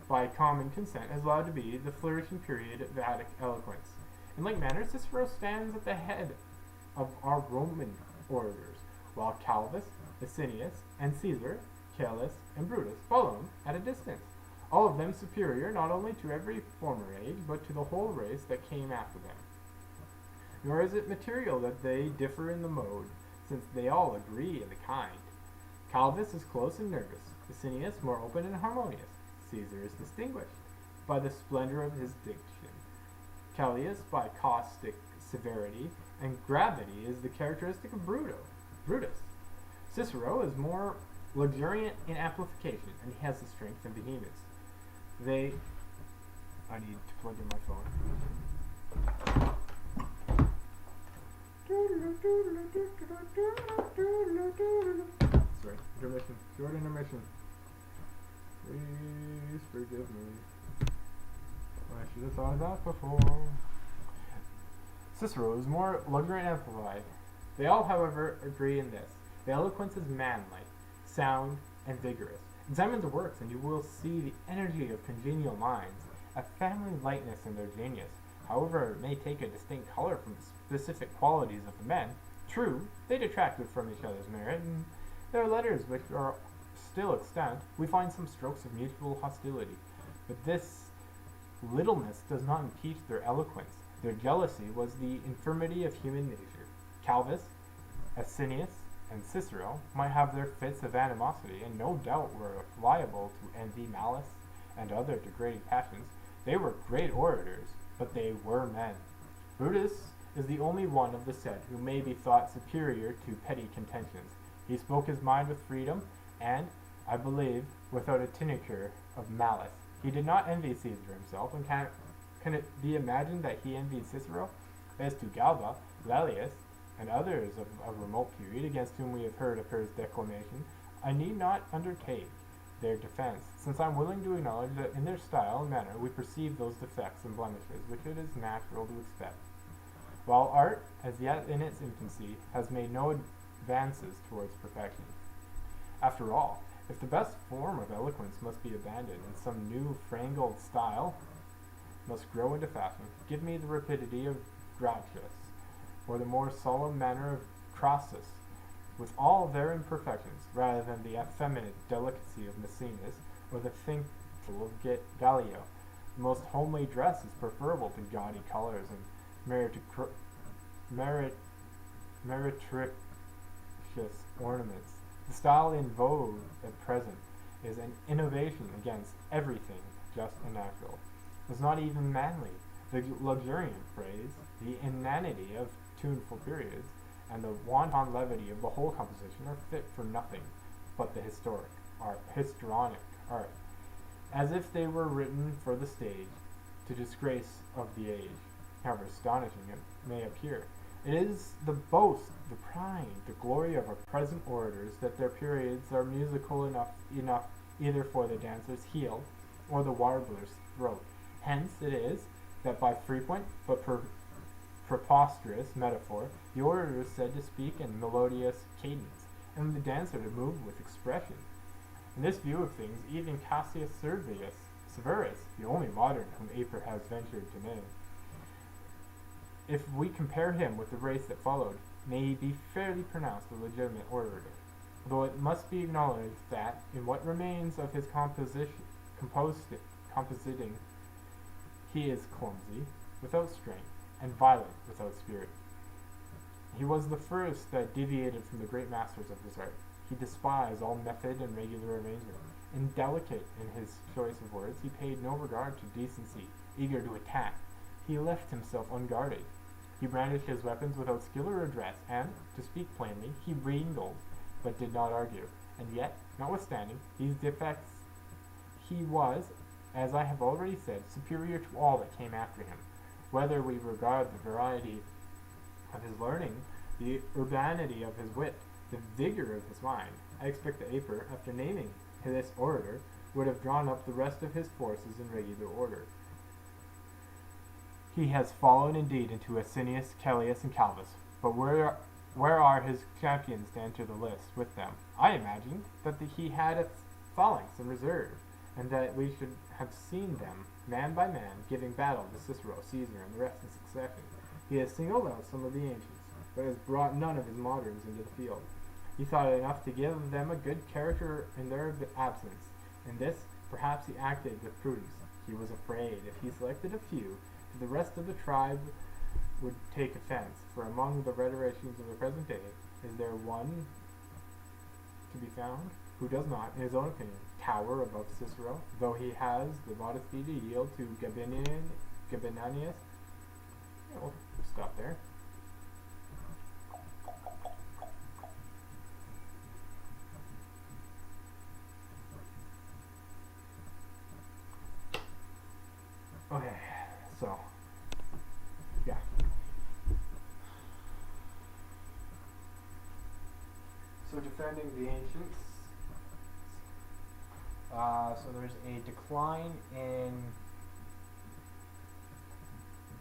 by common consent, is allowed to be the flourishing period of Attic eloquence. In like manner, Cicero stands at the head of our Roman orators, while Calvus, Licinius, and Caesar, Caelus, and Brutus follow him at a distance, all of them superior not only to every former age, but to the whole race that came after them. Nor is it material that they differ in the mode, since they all agree in the kind. Calvus is close and nervous, Licinius more open and harmonious, Caesar is distinguished by the splendor of his diction, Caelius by caustic severity, and gravity is the characteristic of Brutus. Cicero is more luxuriant in amplification, and he has the strength and vehemence. I need to plug in my phone. Sorry, short intermission. Please forgive me. I should have thought of that before. Cicero is more luxuriant and amplified. They all, however, agree in this. The eloquence is manlike, sound, and vigorous. Examine the works, and you will see the energy of congenial minds, a family lightness in their genius, however it may take a distinct color from the specific qualities of the men, true, they detracted from each other's merit, and their letters, which are still extant, we find some strokes of mutual hostility. But this littleness does not impeach their eloquence. Their jealousy was the infirmity of human nature. Calvus, Asinius, and Cicero might have their fits of animosity, and no doubt were liable to envy, malice, and other degrading passions. They were great orators, but they were men. Brutus is the only one of the set who may be thought superior to petty contentions. He spoke his mind with freedom, and, I believe, without a tincture of malice. He did not envy Caesar himself, and can it be imagined that he envied Cicero? As to Galba, Laelius, and others of a remote period against whom we have heard of his declamation, I need not undertake their defense, since I am willing to acknowledge that in their style and manner we perceive those defects and blemishes which it is natural to expect. While art, as yet in its infancy, has made no advances towards perfection. After all, if the best form of eloquence must be abandoned and some new fangled style must grow into fashion, give me the rapidity of Gracchus, or the more solemn manner of Crassus, with all their imperfections, rather than the effeminate delicacy of Maecenas, or the thinkful of Gallio. The most homely dress is preferable to gaudy colors and meretricious ornaments. The style in vogue at present is an innovation against everything just and natural. It is not even manly. The luxuriant phrase, the inanity of tuneful periods, and the wanton levity of the whole composition are fit for nothing but the histrionic art, as if they were written for the stage, to disgrace of the age, however astonishing it may appear. It is the boast, the pride, the glory of our present orators that their periods are musical enough either for the dancer's heel or the warbler's throat. Hence it is that by frequent but preposterous metaphor, the orator is said to speak in melodious cadence, and the dancer to move with expression. In this view of things, even Cassius Severus, the only modern whom Aper has ventured to name, if we compare him with the race that followed, may be fairly pronounced a legitimate orator, though it must be acknowledged that, in what remains of his compositing, he is clumsy, without strength, and violent, without spirit. He was the first that deviated from the great masters of this art. He despised all method and regular arrangement. Indelicate in his choice of words, he paid no regard to decency, eager to attack. He left himself unguarded. He brandished his weapons without skill or address, and, to speak plainly, he wrangled, but did not argue. And yet, notwithstanding these defects, he was, as I have already said, superior to all that came after him. Whether we regard the variety of his learning, the urbanity of his wit, the vigor of his mind, I expect that Aper, after naming this orator, would have drawn up the rest of his forces in regular order. He has fallen indeed into Asinius, Callias, and Calvus, but where are his champions to enter the list with them? I imagined that he had a phalanx in reserve, and that we should have seen them, man by man, giving battle to Cicero, Caesar, and the rest in succession. He has singled out some of the ancients, but has brought none of his moderns into the field. He thought it enough to give them a good character in their absence. In this, perhaps he acted with prudence. He was afraid, if he selected a few, that the rest of the tribe would take offense, for among the rhetoricians of the present day, is there one to be found who does not, in his own opinion, tower above Cicero, though he has the modesty to yield to Gabinianus? We'll stop there. Okay, so, yeah. So defending the ancients. So there's a decline in.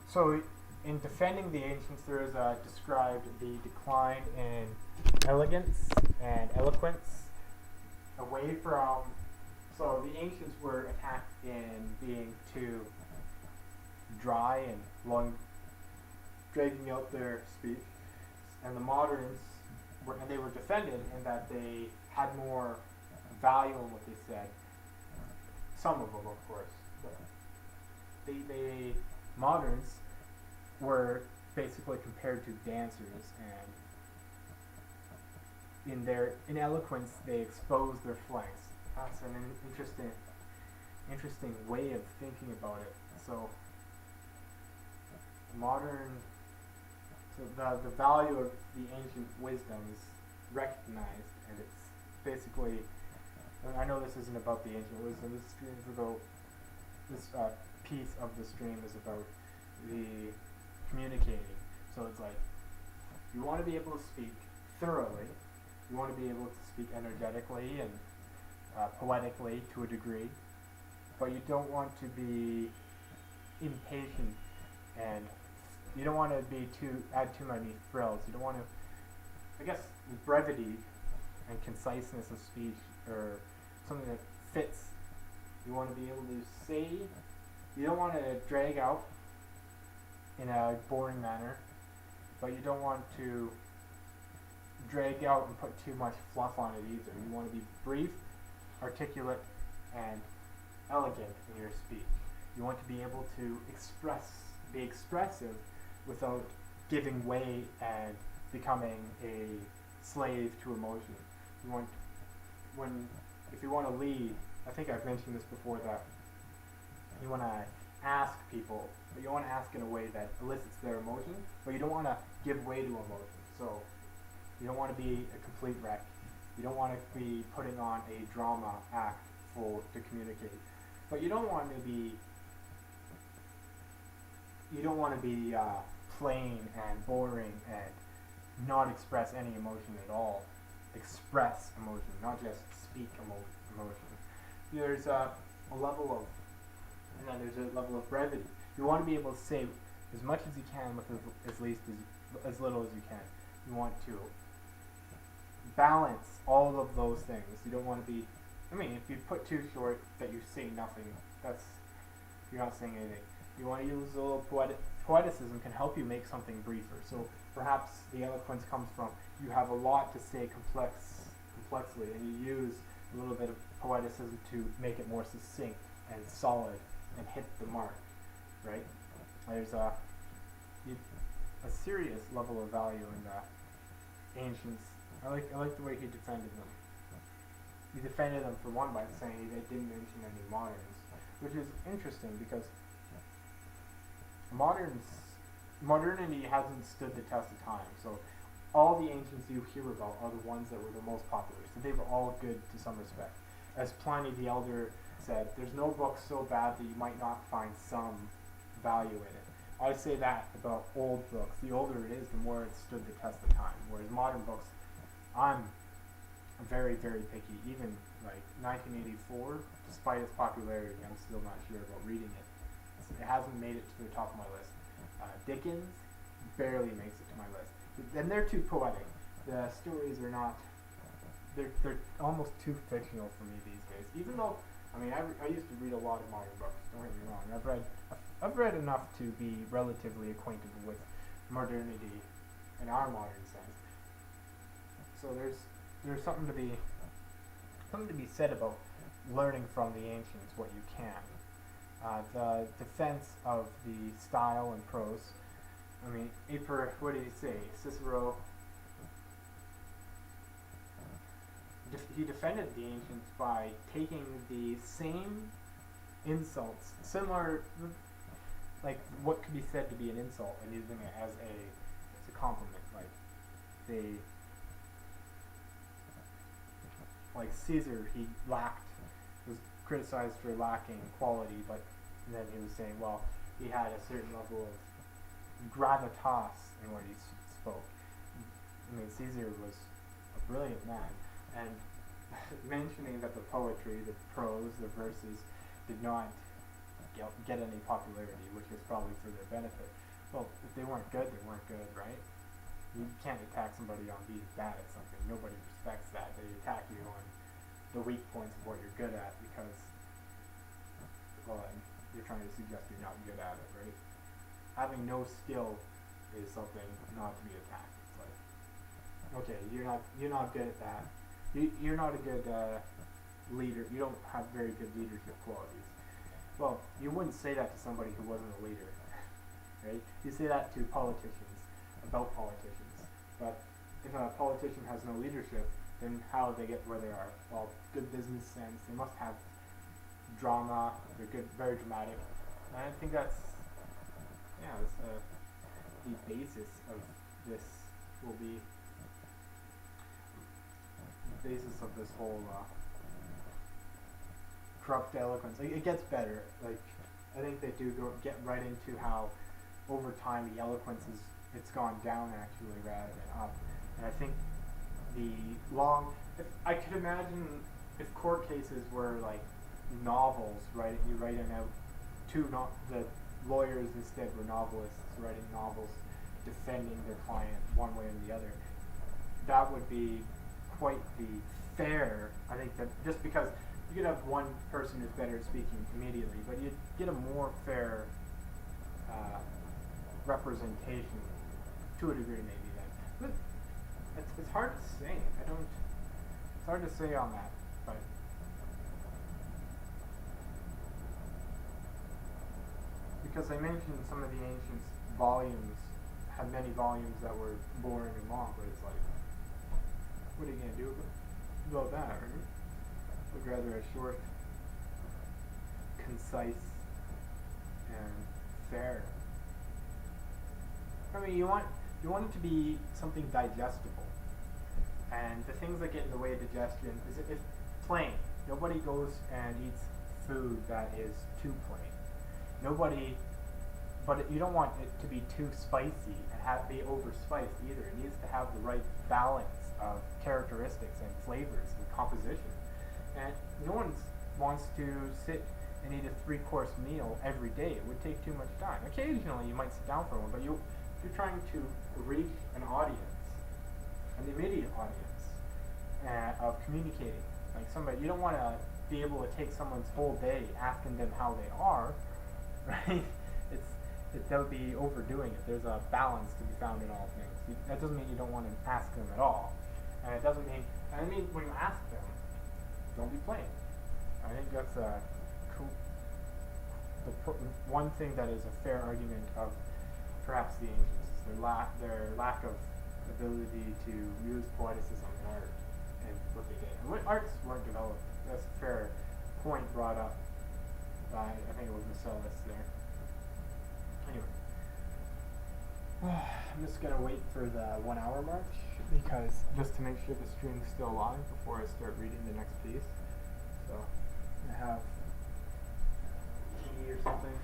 So in defending the ancients, there is described the decline in elegance and eloquence away from. So the ancients were attacked in being too dry and long, dragging out their speech, and the moderns they were defended in that they had more value in what they said. Some of them, of course. But they moderns were basically compared to dancers, and in eloquence they exposed their flanks. That's an interesting way of thinking about it. So the value of the ancient wisdom is recognized, and it's basically. And I know this isn't about the ancient wisdom. This stream is about this piece of the stream is about the communicating. So it's like you want to be able to speak thoroughly. You want to be able to speak energetically and poetically to a degree, but you don't want to be impatient, and you don't want to add too many frills. You don't want to, I guess, brevity and conciseness of speech, or something that fits. You want to be able to say. You don't want to drag out in a boring manner, but you don't want to drag out and put too much fluff on it either. You want to be brief, articulate, and elegant in your speech. You want to be able to be expressive without giving way and becoming a slave to emotion. If you want to lead, I think I've mentioned this before, that you want to ask people, but you want to ask in a way that elicits their emotion, but you don't want to give way to emotion. So you don't want to be a complete wreck. You don't want to be putting on a drama act to communicate. But you don't want to be plain and boring and not express any emotion at all. Express emotion, not just speak emotion. There's a level of brevity. You want to be able to say as much as you can with as little as you can. You want to balance all of those things. You don't want to be. If you put too short that you say nothing, you're not saying anything. You want to use a little poeticism can help you make something briefer. So perhaps the eloquence comes from you have a lot to say complexly, and you use a little bit of poeticism to make it more succinct and solid and hit the mark, right? There's a serious level of value in the ancients. I like the way he defended them. He defended them for one by saying they didn't mention any moderns, which is interesting because modernity hasn't stood the test of time. So all the ancients you hear about are the ones that were the most popular. So they were all good to some respect. As Pliny the Elder said, there's no book so bad that you might not find some value in it. I say that about old books. The older it is, the more it stood the test of time. Whereas modern books, I'm very, very picky. Even like 1984, despite its popularity, I'm still not sure about reading it. It hasn't made it to the top of my list. Dickens barely makes it to my list. And they're too poetic. The stories are not. They're almost too fictional for me these days. Even though, I used to read a lot of modern books. Don't get me wrong. I've read enough to be relatively acquainted with modernity in our modern sense. So there's something to be said about learning from the ancients what you can. The defense of the style and prose. What did he say? Cicero. He defended the ancients by taking the same insults, similar, like what could be said to be an insult, and using it as a compliment. Like Caesar, was criticized for lacking quality, but then he was saying, well, he had a certain level of gravitas in what he spoke. Caesar was a brilliant man, and mentioning that the poetry, the prose, the verses did not get any popularity, which was probably for their benefit. Well, if they weren't good, they weren't good, right? You can't attack somebody on being bad at something. Nobody respects that. They attack you on the weak points of what you're good at because, well, you're trying to suggest you're not good at it, right? Having no skill is something not to be attacked. It's like, okay, you're not good at that. You're not a good leader. You don't have very good leadership qualities. Well, you wouldn't say that to somebody who wasn't a leader, right? You say that to politicians about politicians. But if a politician has no leadership, then how do they get where they are? Well, good business sense. They must have drama. They're good, very dramatic. And I think that's the basis of this will be the basis of this whole corrupt eloquence. It gets better. Like, I think they do get right into how over time the eloquence it's gone down actually rather than up. And I think if I could imagine if court cases were like novels, right? You writing out the lawyers instead were novelists writing novels defending their client one way or the other. That would be quite the fair. I think that just because you could have one person who's better at speaking immediately, but you'd get a more fair representation to a degree maybe then. But it's hard to say. It's hard to say on that, but because I mentioned some of the ancient volumes had many volumes that were boring and long, but it's like, what are you going to do about that, right? I'd rather a short, concise, and fair. I mean, you want it to be something digestible, and the things that get in the way of digestion is it's plain. Nobody goes and eats food that is too plain. Nobody, but you don't want it to be too spicy and be overspiced either. It needs to have the right balance of characteristics and flavors and composition. And no one wants to sit and eat a 3-course meal every day. It would take too much time. Occasionally you might sit down for one, but you're trying to reach an audience, an immediate audience of communicating. Like somebody, you don't want to be able to take someone's whole day asking them how they are, right? That would be overdoing it. There's a balance to be found in all things. That doesn't mean you don't want to ask them at all, and it doesn't mean. And I mean when you ask them, don't be plain. I think that's one thing that is a fair argument of perhaps the ancients is their lack of ability to use poeticism in art and what they did. And what arts weren't developed. That's a fair point brought up by, I think it was Marcellus there. Anyway. I'm just going to wait for the 1 hour mark because just to make sure the stream's still live before I start reading the next piece. So I have tea or something.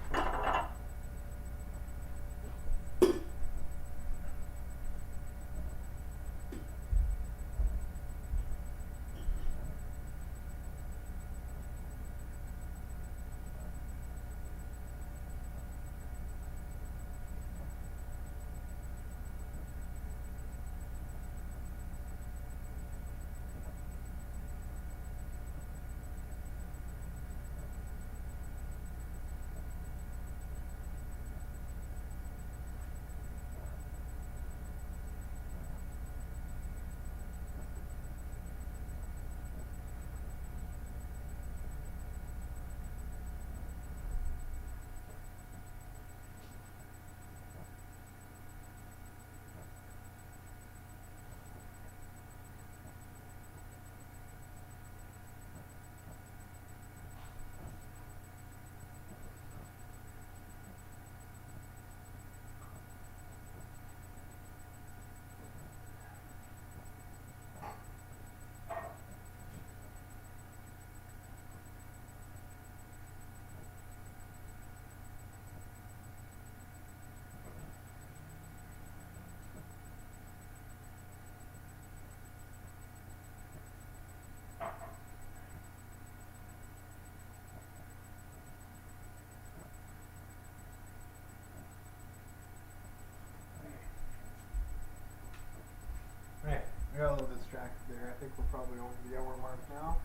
I got a little distracted there. I think we're probably on the hour mark now.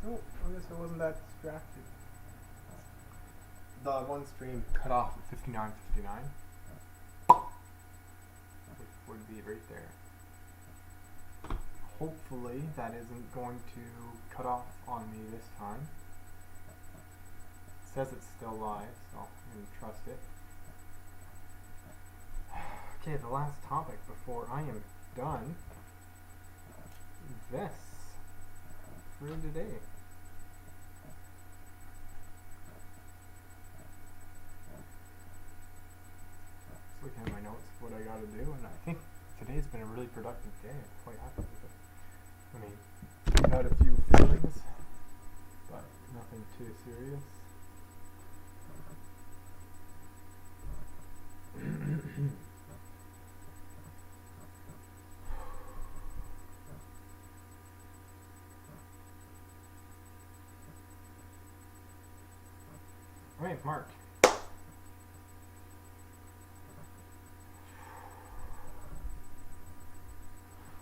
Oh, I guess I wasn't that distracted. the one stream cut off at 59:59, which would be right there. Hopefully that isn't going to cut off on me this time. It says it's still live, so I'm going to trust it. Okay, the last topic before I am done. This for today. Just looking at my notes, what I gotta do, and I think today's been a really productive day. I'm quite happy with it. I mean, I've had a few feelings, but nothing too serious. Alright, Mark.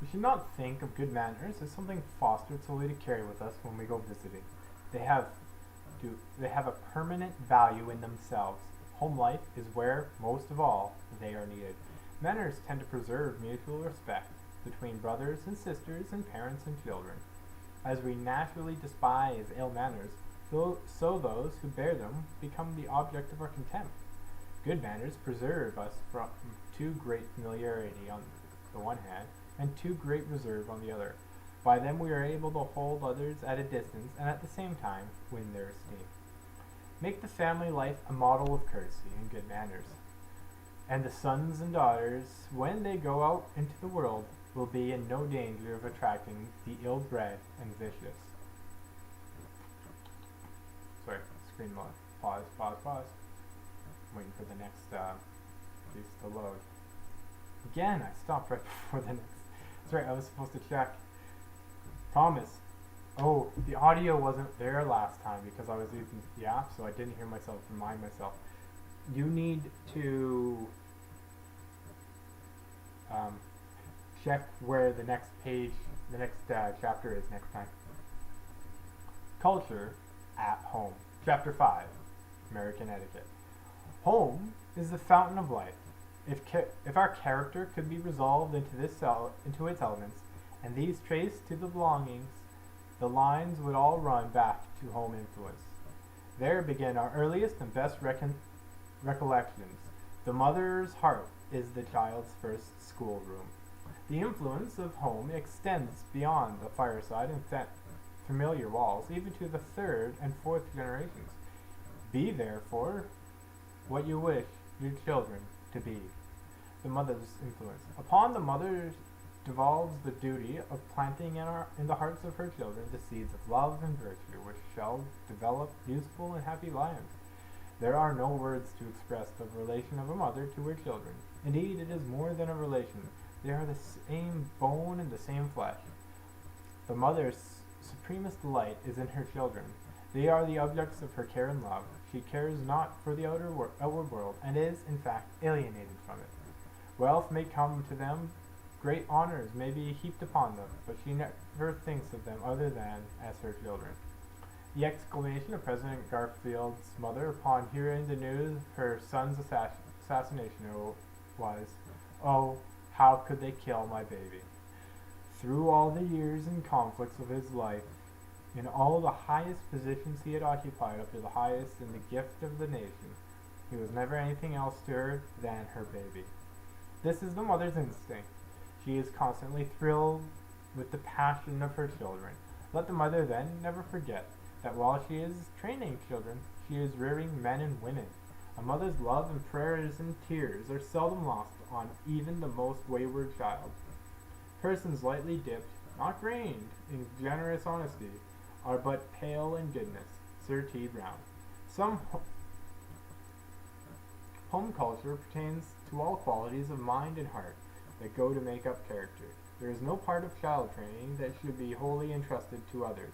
We should not think of good manners as something fostered solely to carry with us when we go visiting. They have a permanent value in themselves. Home life is where, most of all, they are needed. Manners tend to preserve mutual respect between brothers and sisters and parents and children. As we naturally despise ill manners, so those who bear them become the object of our contempt. Good manners preserve us from too great familiarity on the one hand, and too great reserve on the other. By them we are able to hold others at a distance and at the same time win their esteem. Make the family life a model of courtesy and good manners, and the sons and daughters, when they go out into the world, will be in no danger of attracting the ill-bred and vicious. Sorry, screen mode. Pause. I'm waiting for the next piece to load. Again, I stopped right before the next. Sorry, I was supposed to check. Thomas. Oh, the audio wasn't there last time because I was using the app, so I didn't hear myself remind myself. You need to check where the next page, the next chapter is next time. Culture at home. Chapter 5. American etiquette. Home is the fountain of life. If our character could be resolved into its elements, and these traced to the belongings, the lines would all run back to home influence. There begin our earliest and best recollections. The mother's heart is the child's first schoolroom. The influence of home extends beyond the fireside and familiar walls, even to the third and fourth generations. Be therefore what you wish your children to be. The mother's influence. Upon the mother devolves the duty of planting in the hearts of her children the seeds of love and virtue, which shall develop useful and happy lives. There are no words to express the relation of a mother to her children. Indeed, it is more than a relation. They are the same bone and the same flesh. The mother's supremest delight is in her children. They are the objects of her care and love. She cares not for the outward world, and is, in fact, alienated from it. Wealth may come to them, great honors may be heaped upon them, but she never thinks of them other than as her children. The exclamation of President Garfield's mother upon hearing the news of her son's assassination was, "Oh, how could they kill my baby?" Through all the years and conflicts of his life, in all the highest positions he had occupied up to the highest in the gift of the nation, he was never anything else to her than her baby. This is the mother's instinct. She is constantly thrilled with the passion of her children. Let the mother then never forget that while she is training children, she is rearing men and women. A mother's love and prayers and tears are seldom lost on even the most wayward child. Persons lightly dipped, not grained, in generous honesty, are but pale in goodness. Sir T. Brown. Home culture pertains to all qualities of mind and heart that go to make up character. There is no part of child training that should be wholly entrusted to others,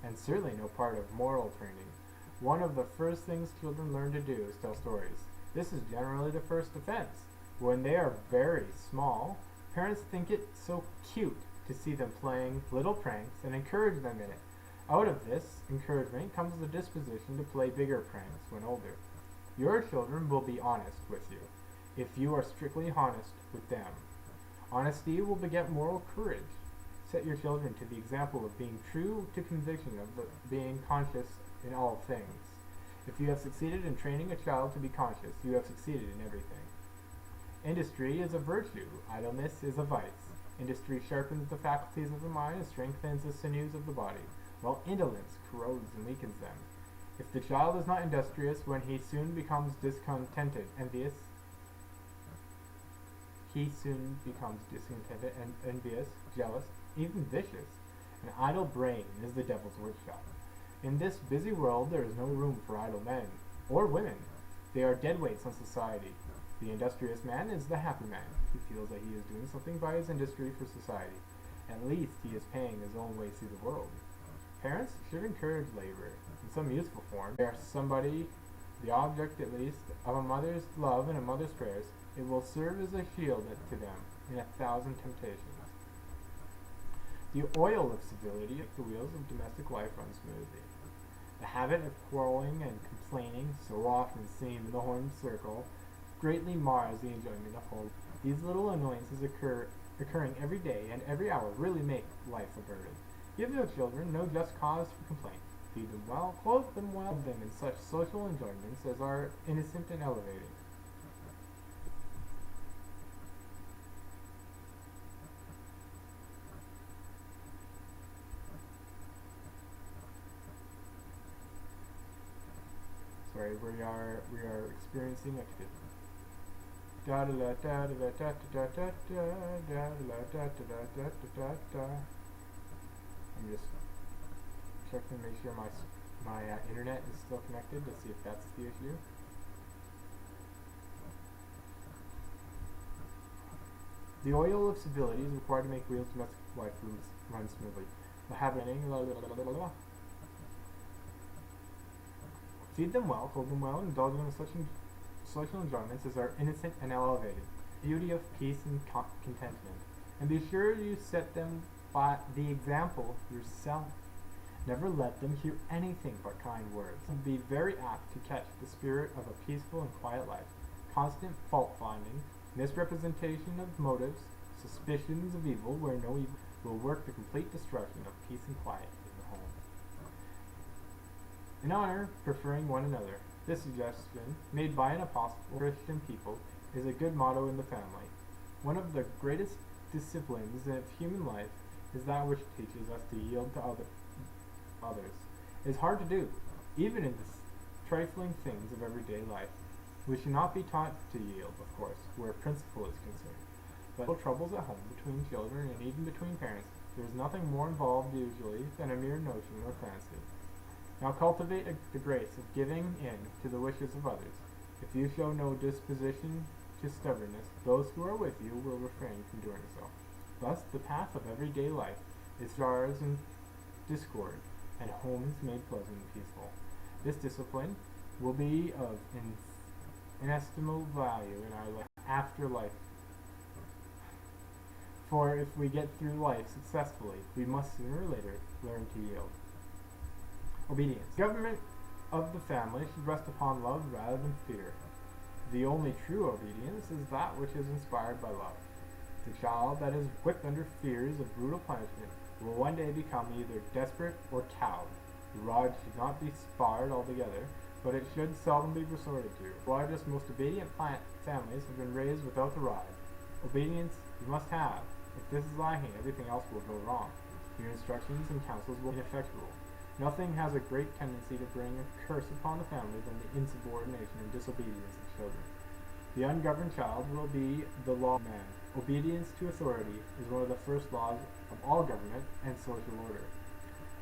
and certainly no part of moral training. One of the first things children learn to do is tell stories. This is generally the first offense. When they are very small, parents think it so cute to see them playing little pranks and encourage them in it. Out of this encouragement comes the disposition to play bigger pranks when older. Your children will be honest with you, if you are strictly honest with them. Honesty will beget moral courage. Set your children to the example of being true to conviction, of being conscious in all things. If you have succeeded in training a child to be conscious, you have succeeded in everything. Industry is a virtue, idleness is a vice. Industry sharpens the faculties of the mind and strengthens the sinews of the body, while indolence corrodes and weakens them. If the child is not industrious when he soon becomes discontented, envious, jealous, even vicious. An idle brain is the devil's workshop. In this busy world there is no room for idle men, or women. They are dead weights on society. The industrious man is the happy man. He feels that he is doing something by his industry for society. At least he is paying his own way through the world. Parents should encourage labor in some useful form. They are somebody, the object at least, of a mother's love and a mother's prayers. It will serve as a shield to them in 1,000 temptations. The oil of civility makes the wheels of domestic life run smoothly. The habit of quarreling and complaining, so often seen in the home circle, greatly mars the enjoyment of home. These little annoyances occurring every day and every hour really make life a burden. Give your children no just cause for complaint. Feed them well, clothe them well, them in such social enjoyments as are innocent and elevating. Sorry, we are experiencing a da da da da da da da da da da da da. I'm just checking to make sure my internet is still connected to see if that's the issue. The oil of civility is required to make wheels domestic life run smoothly. The happening. Feed them well, clothe them well, and indulge them in such social enjoyments as are innocent and elevated. Beauty of peace and contentment. And be sure you set them by the example yourself. Never let them hear anything but kind words. Be very apt to catch the spirit of a peaceful and quiet life. Constant fault-finding, misrepresentation of motives, suspicions of evil where no evil will work the complete destruction of peace and quiet in the home. In honor, preferring one another. This suggestion, made by an apostle Christian people, is a good motto in the family. One of the greatest disciplines of human life is that which teaches us to yield to others. It is hard to do, even in the trifling things of everyday life. We should not be taught to yield, of course, where principle is concerned. But troubles at home, between children, and even between parents, there is nothing more involved usually than a mere notion or fancy. Now cultivate the grace of giving in to the wishes of others. If you show no disposition to stubbornness, those who are with you will refrain from doing so. Thus, the path of everyday life is jars and discord, and homes made pleasant and peaceful. This discipline will be of inestimable value in our afterlife. For if we get through life successfully, we must sooner or later learn to yield. Obedience. The government of the family should rest upon love rather than fear. The only true obedience is that which is inspired by love. The child that is whipped under fears of brutal punishment will one day become either desperate or cowed. The rod should not be spared altogether, but it should seldom be resorted to. The largest, most obedient families have been raised without the rod. Obedience you must have. If this is lacking, everything else will go wrong. Your instructions and counsels will be ineffectual. Nothing has a great tendency to bring a curse upon the family than the insubordination and disobedience of children. The ungoverned child will be the law of man. Obedience to authority is one of the first laws of all government and social order.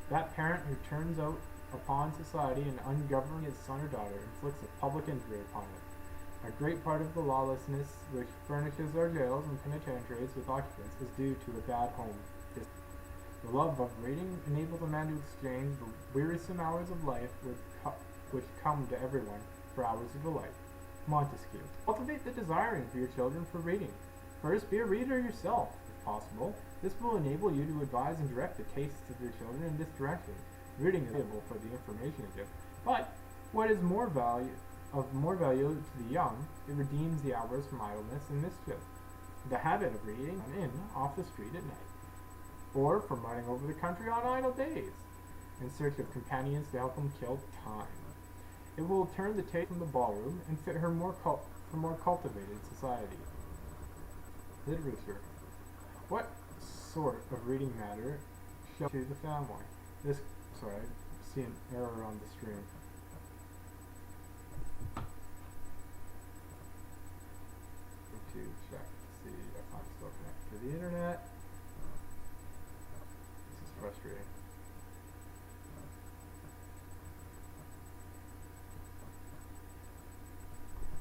That parent who turns out upon society and ungoverned his son or daughter inflicts a public injury upon it. A great part of the lawlessness which furnishes our jails and penitentiaries with occupants is due to a bad home. The love of reading enables a man to exchange the wearisome hours of life which come to everyone for hours of delight. Montesquieu. Cultivate the desiring for your children for reading. First, be a reader yourself, if possible. This will enable you to advise and direct the tastes of your children in this direction. Reading is valuable for the information it gives, but what is more of more value to the young, it redeems the hours from idleness and mischief. The habit of reading in off the street at night, or from running over the country on idle days, in search of companions to help him kill time. It will turn the taste from the ballroom and fit her for more cultivated society. Literature. What sort of reading matter shall to the family? I see an error on the stream. To check to see if I'm still connected to the internet. This is frustrating.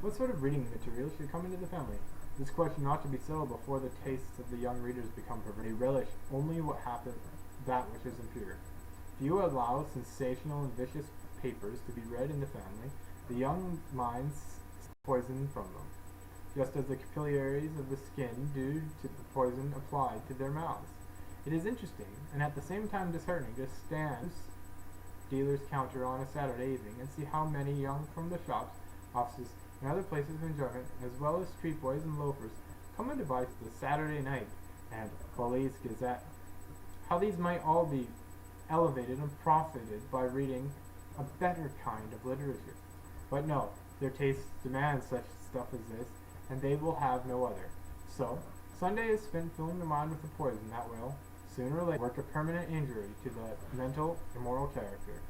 What sort of reading material should come into the family? This question ought to be settled before the tastes of the young readers become perverted. They relish only that which is impure. If you allow sensational and vicious papers to be read in the family, the young minds poison from them, just as the capillaries of the skin do to the poison applied to their mouths. It is interesting, and at the same time disheartening, to stand dealer's counter on a Saturday evening and see how many young from the shops, offices, and other places of enjoyment, as well as street boys and loafers, come and devise the Saturday Night and Police Gazette. How these might all be elevated and profited by reading a better kind of literature. But no, their tastes demand such stuff as this, and they will have no other. So, Sunday is spent filling the mind with a poison that will, sooner or later, work a permanent injury to the mental and moral character.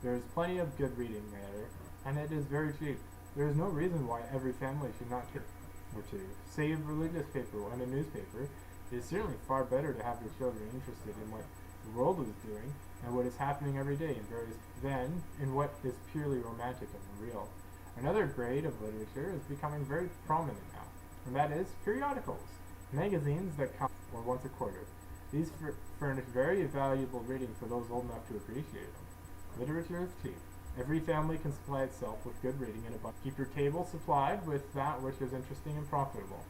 There is plenty of good reading matter, and it is very cheap. There is no reason why every family should not get or two. Save religious paper and a newspaper. It is certainly far better to have your children interested in what the world is doing and what is happening every day than in what is purely romantic and real. Another grade of literature is becoming very prominent now, and that is periodicals, magazines that come once a quarter. These furnish very valuable reading for those old enough to appreciate them. Literature is cheap. Every family can supply itself with good reading in abundance. Keep your table supplied with that which is interesting and profitable.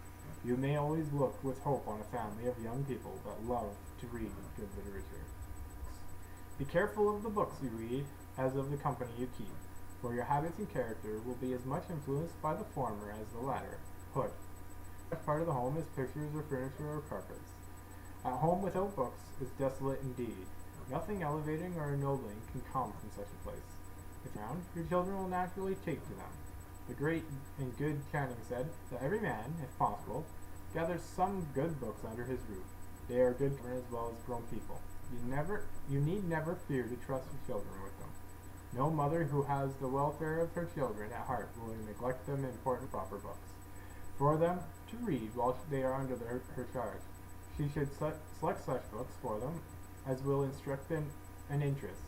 You may always look with hope on a family of young people that love to read good literature. Be careful of the books you read as of the company you keep, for your habits and character will be as much influenced by the former as the latter. Hood. Part of the home is pictures or furniture or carpets. A home without books is desolate indeed. Nothing elevating or ennobling can come from such a place. If found, your children will naturally take to them. The great and good Channing said that every man, if possible, gathers some good books under his roof. They are good children as well as grown people. You need never fear to trust your children with them. No mother who has the welfare of her children at heart will neglect them important proper books for them to read while they are under her charge. She should select such books for them as will instruct them and interest,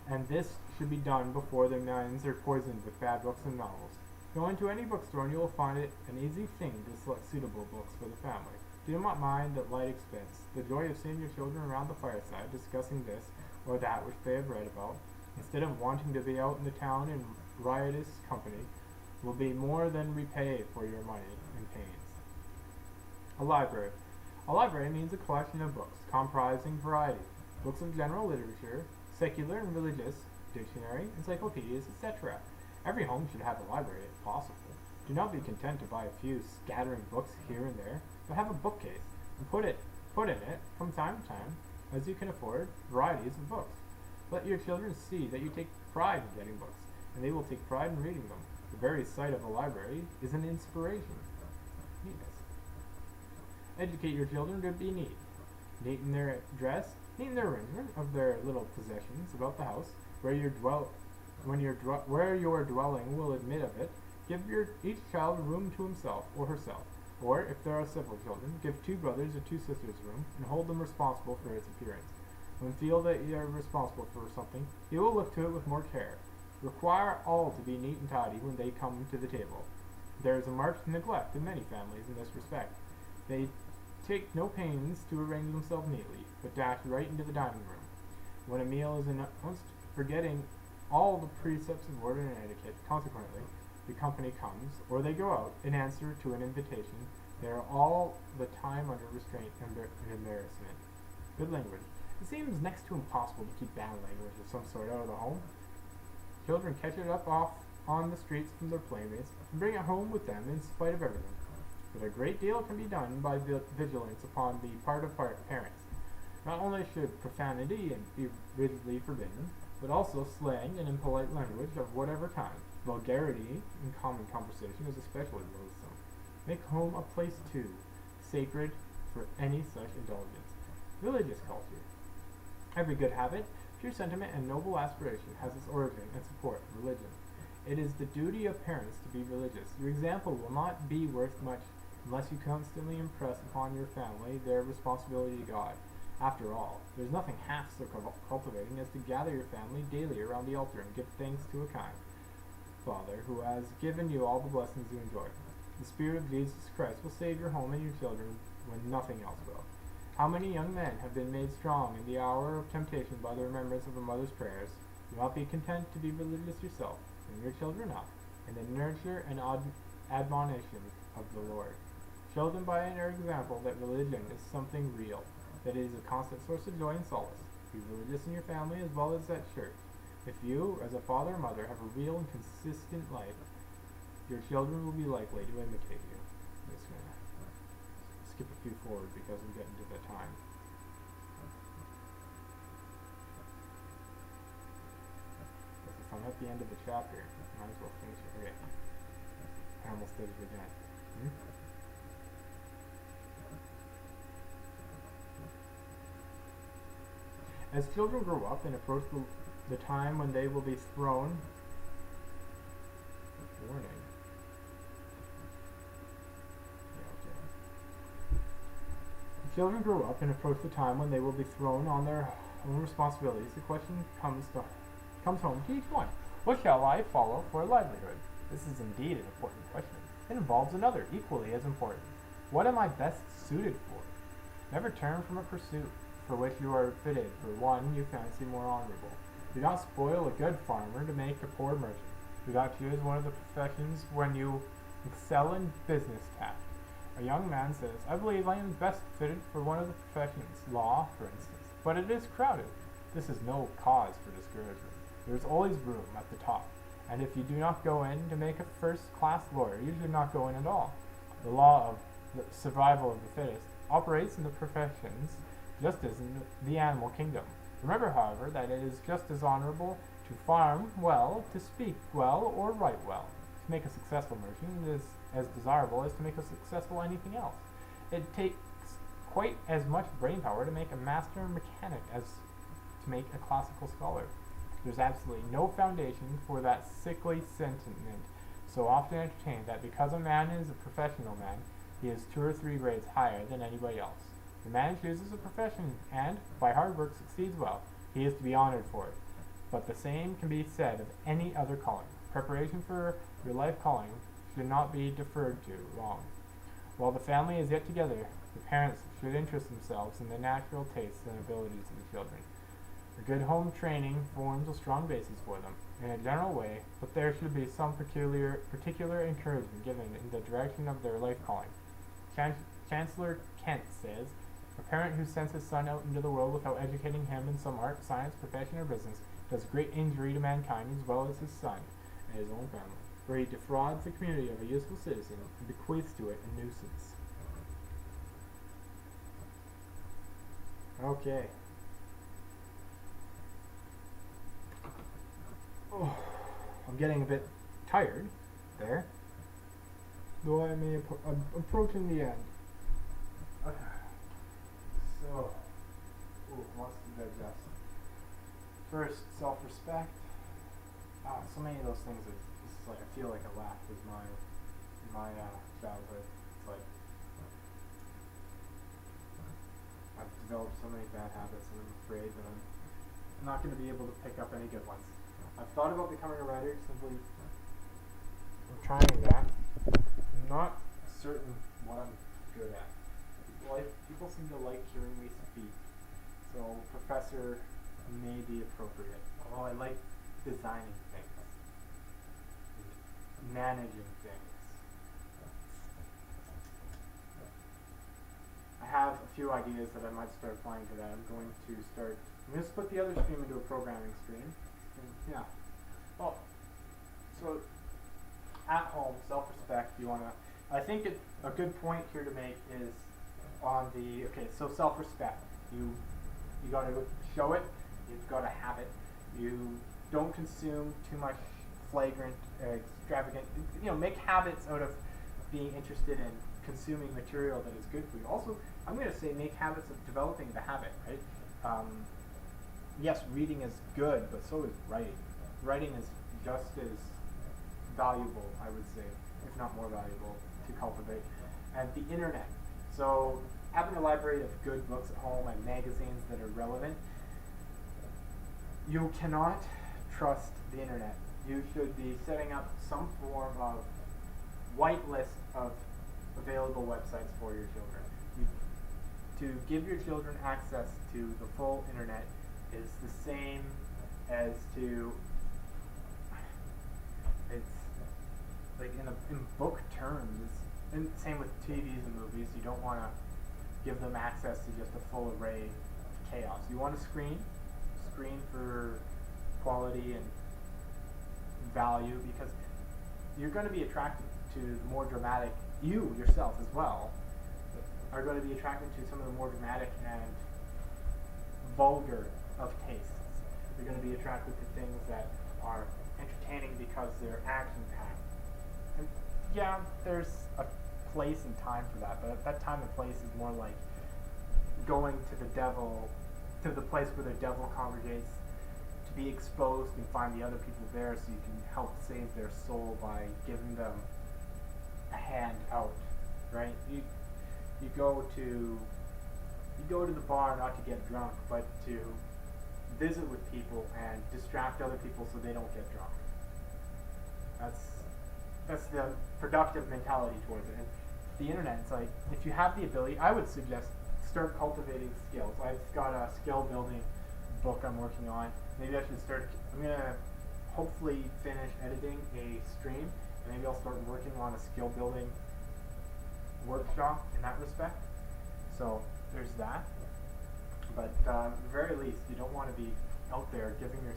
and this should be done before their minds are poisoned with bad books and novels. Go into any bookstore and you will find it an easy thing to select suitable books for the family. Do not mind the light expense. The joy of seeing your children around the fireside discussing this or that which they have read about, instead of wanting to be out in the town in riotous company, will be more than repay for your money and pains. A library. A library means a collection of books, comprising variety, books of general literature, secular and religious, dictionary, encyclopedias, etc. Every home should have a library if possible. Do not be content to buy a few scattering books here and there, but have a bookcase and put in it from time to time, as you can afford, varieties of books. Let your children see that you take pride in getting books, and they will take pride in reading them. The very sight of a library is an inspiration. Neatness. Educate your children to be neat. Neat in their dress, neat in their arrangement of their little possessions about the house, where your dwelling will admit of it. Give each child room to himself or herself, or, if there are several children, give 2 brothers or 2 sisters room, and hold them responsible for its appearance. When feel that you are responsible for something, you will look to it with more care. Require all to be neat and tidy when they come to the table. There is a marked neglect in many families in this respect. They take no pains to arrange themselves neatly, but dash right into the dining room when a meal is announced, forgetting all the precepts of order and etiquette. Consequently, the company comes, or they go out, in answer to an invitation. They are all the time under restraint and embarrassment. Good language. It seems next to impossible to keep bad language of some sort out of the home. Children catch it up on the streets from their playmates and bring it home with them in spite of everything. But a great deal can be done by vigilance upon the part of parents. Not only should profanity be rigidly forbidden, but also slang and impolite language of whatever kind. Vulgarity in common conversation is especially loathsome. Make home a place, too, sacred for any such indulgence. Religious culture. Every good habit, pure sentiment, and noble aspiration has its origin and support in religion. It is the duty of parents to be religious. Your example will not be worth much unless you constantly impress upon your family their responsibility to God. After all, there is nothing half so cultivating as to gather your family daily around the altar and give thanks to a kind Father who has given you all the blessings you enjoy. The Spirit of Jesus Christ will save your home and your children when nothing else will. How many young men have been made strong in the hour of temptation by the remembrance of a mother's prayers? Do not be content to be religious yourself. Bring your children up in the nurture and admonition of the Lord. Show them by your example that religion is something real, that it is a constant source of joy and solace. Be religious in your family as well as at church. If you, as a father or mother, have a real and consistent life, your children will be likely to imitate you. I'm just going to skip a few forward because I'm getting to the time. If I'm at the end of the chapter, I might as well finish it. Okay. I almost did it again. As children grow up and approach the time when they will be thrown, warning. Children grow up and approach the time when they will be thrown on their own responsibilities. The question comes home to each one. What shall I follow for a livelihood? This is indeed an important question. It involves another, equally as important. What am I best suited for? Never turn from a pursuit for which you are fitted for one you fancy more honorable. Do not spoil a good farmer to make a poor merchant. Do not choose one of the professions when you excel in business tact. A young man says, I believe I am best fitted for one of the professions, law, for instance, but it is crowded. This is no cause for discouragement. There is always room at the top, and if you do not go in to make a first-class lawyer, you should not go in at all. The law of the survival of the fittest operates in the professions just as in the animal kingdom. Remember, however, that it is just as honorable to farm well, to speak well, or write well. To make a successful merchant is as desirable as to make a successful anything else. It takes quite as much brain power to make a master mechanic as to make a classical scholar. There's absolutely no foundation for that sickly sentiment so often entertained that because a man is a professional man, he is 2 or 3 grades higher than anybody else. The man chooses a profession and, by hard work, succeeds well. He is to be honored for it. But the same can be said of any other calling. Preparation for your life calling should not be deferred to long. While the family is yet together, the parents should interest themselves in the natural tastes and abilities of the children. A good home training forms a strong basis for them, in a general way, but there should be some particular encouragement given in the direction of their life calling. Chancellor Kent says, a parent who sends his son out into the world without educating him in some art, science, profession, or business does great injury to mankind as well as his son and his own family, for he defrauds the community of a useful citizen and bequeaths to it a nuisance. Okay. Oh, I'm getting a bit tired there, though I may I'm approaching the end. So, lots to digest. First, self-respect. So many of those things are just like, I feel like I lacked with my childhood. It's like I've developed so many bad habits, and I'm afraid that I'm not going to be able to pick up any good ones. I've thought about becoming a writer. Simply, I'm trying that. I'm not certain what I'm good at. People seem to like hearing me speak, so professor may be appropriate. Although I like designing things, managing things. I have a few ideas that I might start applying to that. I'm going to split the other stream into a programming stream. And yeah. Well, so at home, self-respect. You want to. I think a good point here to make is on the so self-respect. You got to show it. You've got to have it. You don't consume too much flagrant, extravagant. Make habits out of being interested in consuming material that is good for you. Also, I'm going to say make habits of developing the habit. Right. Yes, reading is good, but so is writing. Writing is just as valuable, I would say, if not more valuable, to cultivate. And the internet. So having a library of good books at home and magazines that are relevant. You cannot trust the internet. You should be setting up some form of whitelist of available websites for your children. To give your children access to the full internet is the same as it's like in book terms, and same with TVs and movies. You don't want to give them access to just a full array of chaos. You want to screen for quality and value, because you're going to be attracted to the more dramatic, you yourself as well, are going to be attracted to some of the more dramatic and vulgar of tastes. You're going to be attracted to things that are entertaining because they're action-packed. And yeah, there's a place and time for that, but that time and place is more like going to the place where the devil congregates, to be exposed and find the other people there so you can help save their soul by giving them a hand out, right? You go to the bar not to get drunk, but to visit with people and distract other people so they don't get drunk. That's the productive mentality towards it. And the internet, it's like, if you have the ability, I would suggest start cultivating skills. I've got a skill building book I'm working on. Maybe I should start. I'm gonna hopefully finish editing a stream, and maybe I'll start working on a skill building workshop in that respect. So there's that. But at the very least, you don't want to be out there giving your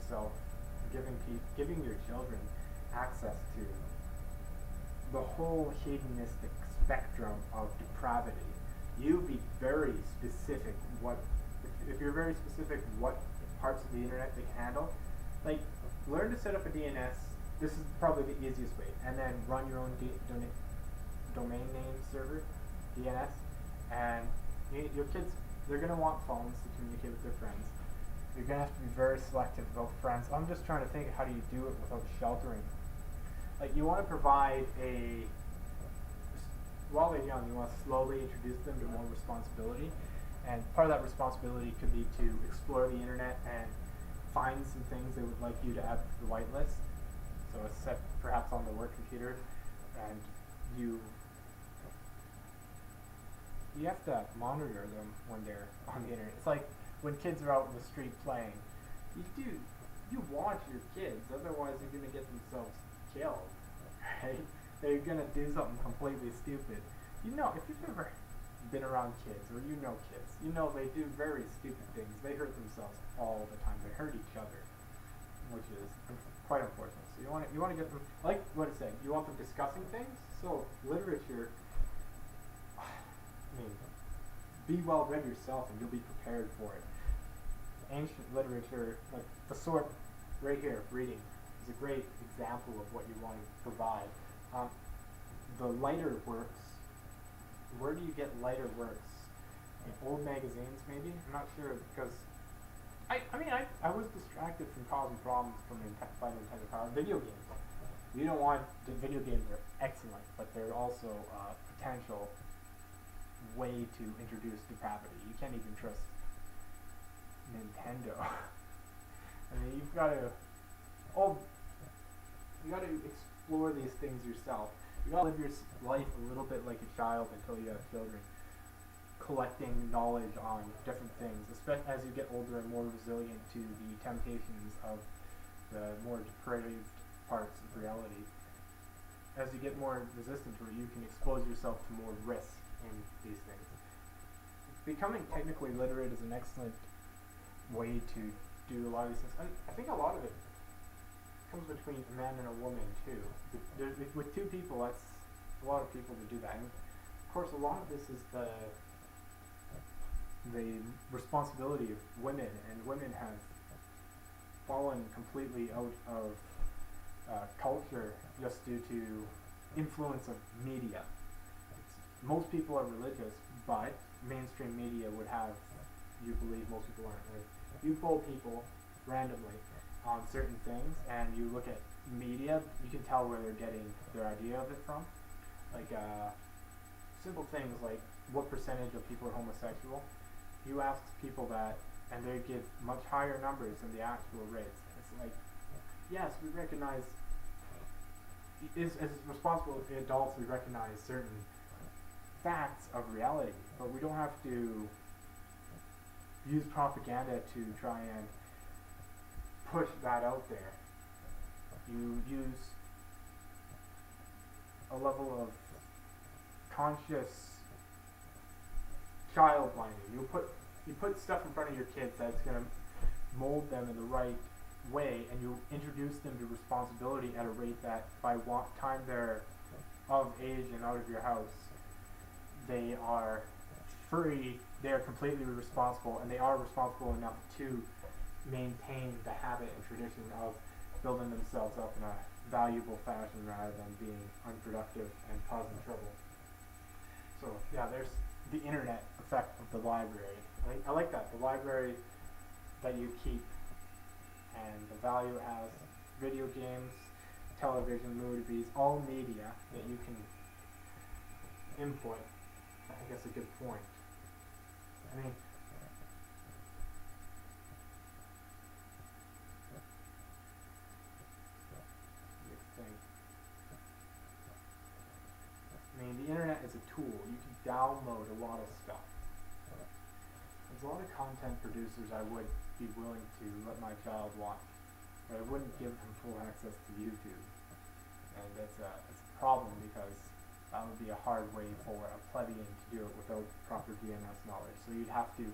children access to the whole hedonistic spectrum of depravity. You be very specific if you're very specific what parts of the internet they can handle. Like, learn to set up a DNS. This is probably the easiest way, and then run your own domain name server, DNS, and your kids, they're going to want phones to communicate with their friends. You're going to have to be very selective about friends. I'm just trying to think of how do you do it without sheltering. Like, you want to provide while they're young, you want to slowly introduce them to more responsibility. And part of that responsibility could be to explore the internet and find some things they would like you to add to the whitelist. So it's set perhaps on the work computer, and you have to monitor them when they're on the internet. It's like when kids are out in the street playing. You watch your kids, otherwise they're going to get themselves killed, right? They're going to do something completely stupid. If you've ever been around kids, or kids, they do very stupid things. They hurt themselves all the time. They hurt each other, which is quite unfortunate. So you want to get them, like what it said, you want them discussing things. So literature, be well read yourself and you'll be prepared for it. Ancient literature, like the sort right here, reading, is a great example of what you want to provide. The lighter works, where do you get lighter works? In old magazines, maybe? I'm not sure, because I was distracted from causing problems by Nintendo Power. Video games. The video games are excellent, but they're also a potential way to introduce depravity. You can't even trust Nintendo. You've got to explore these things yourself. You gotta live your life a little bit like a child until you have children, collecting knowledge on different things, especially as you get older and more resilient to the temptations of the more depraved parts of reality. As you get more resistant to it, you can expose yourself to more risk in these things. Becoming technically literate is an excellent way to do a lot of these things. And I think a lot of it comes between a man and a woman too. With two people, that's a lot of people to do that. And of course, a lot of this is the responsibility of women, and women have fallen completely out of culture just due to influence of media. Most people are religious, but mainstream media would have you believe most people aren't. Like, you poll people randomly on certain things, and you look at media, you can tell where they're getting their idea of it from. Like simple things like what percentage of people are homosexual. You ask people that, and they give much higher numbers than the actual rates. It's like, yes, we recognize, as responsible adults, we recognize certain facts of reality, but we don't have to use propaganda to try and push that out there. You use a level of conscious child minding. You put stuff in front of your kids that's going to mold them in the right way, and you introduce them to responsibility at a rate that by time they're of age and out of your house, they are free, they are completely responsible, and they are responsible enough to maintain the habit and tradition of building themselves up in a valuable fashion rather than being unproductive and causing trouble. So yeah, there's the internet effect of the library. I like that, the library that you keep and the value it has. Video games, television, movies, all media that you can input. I think that's a good point. I mean, the internet is a tool. You can download a lot of stuff. There's a lot of content producers I would be willing to let my child watch, but I wouldn't give him full access to YouTube. And it's a problem because that would be a hard way for a plebeian to do it without proper DNS knowledge. So you'd have to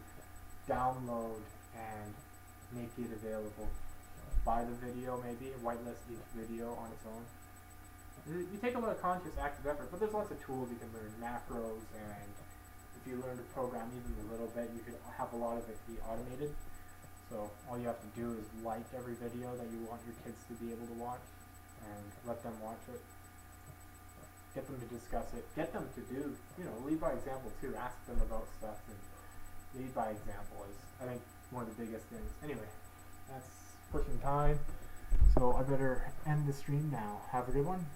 download and make it available. Buy the video maybe, whitelist each video on its own. You take a lot of conscious active effort, but there's lots of tools you can learn, macros, and if you learn to program even a little bit, you could have a lot of it be automated. So all you have to do is like every video that you want your kids to be able to watch, and let them watch it. Get them to discuss it. Get them to do, lead by example too. Ask them about stuff, and lead by example is, I think, one of the biggest things. Anyway, that's pushing time, so I better end the stream now. Have a good one.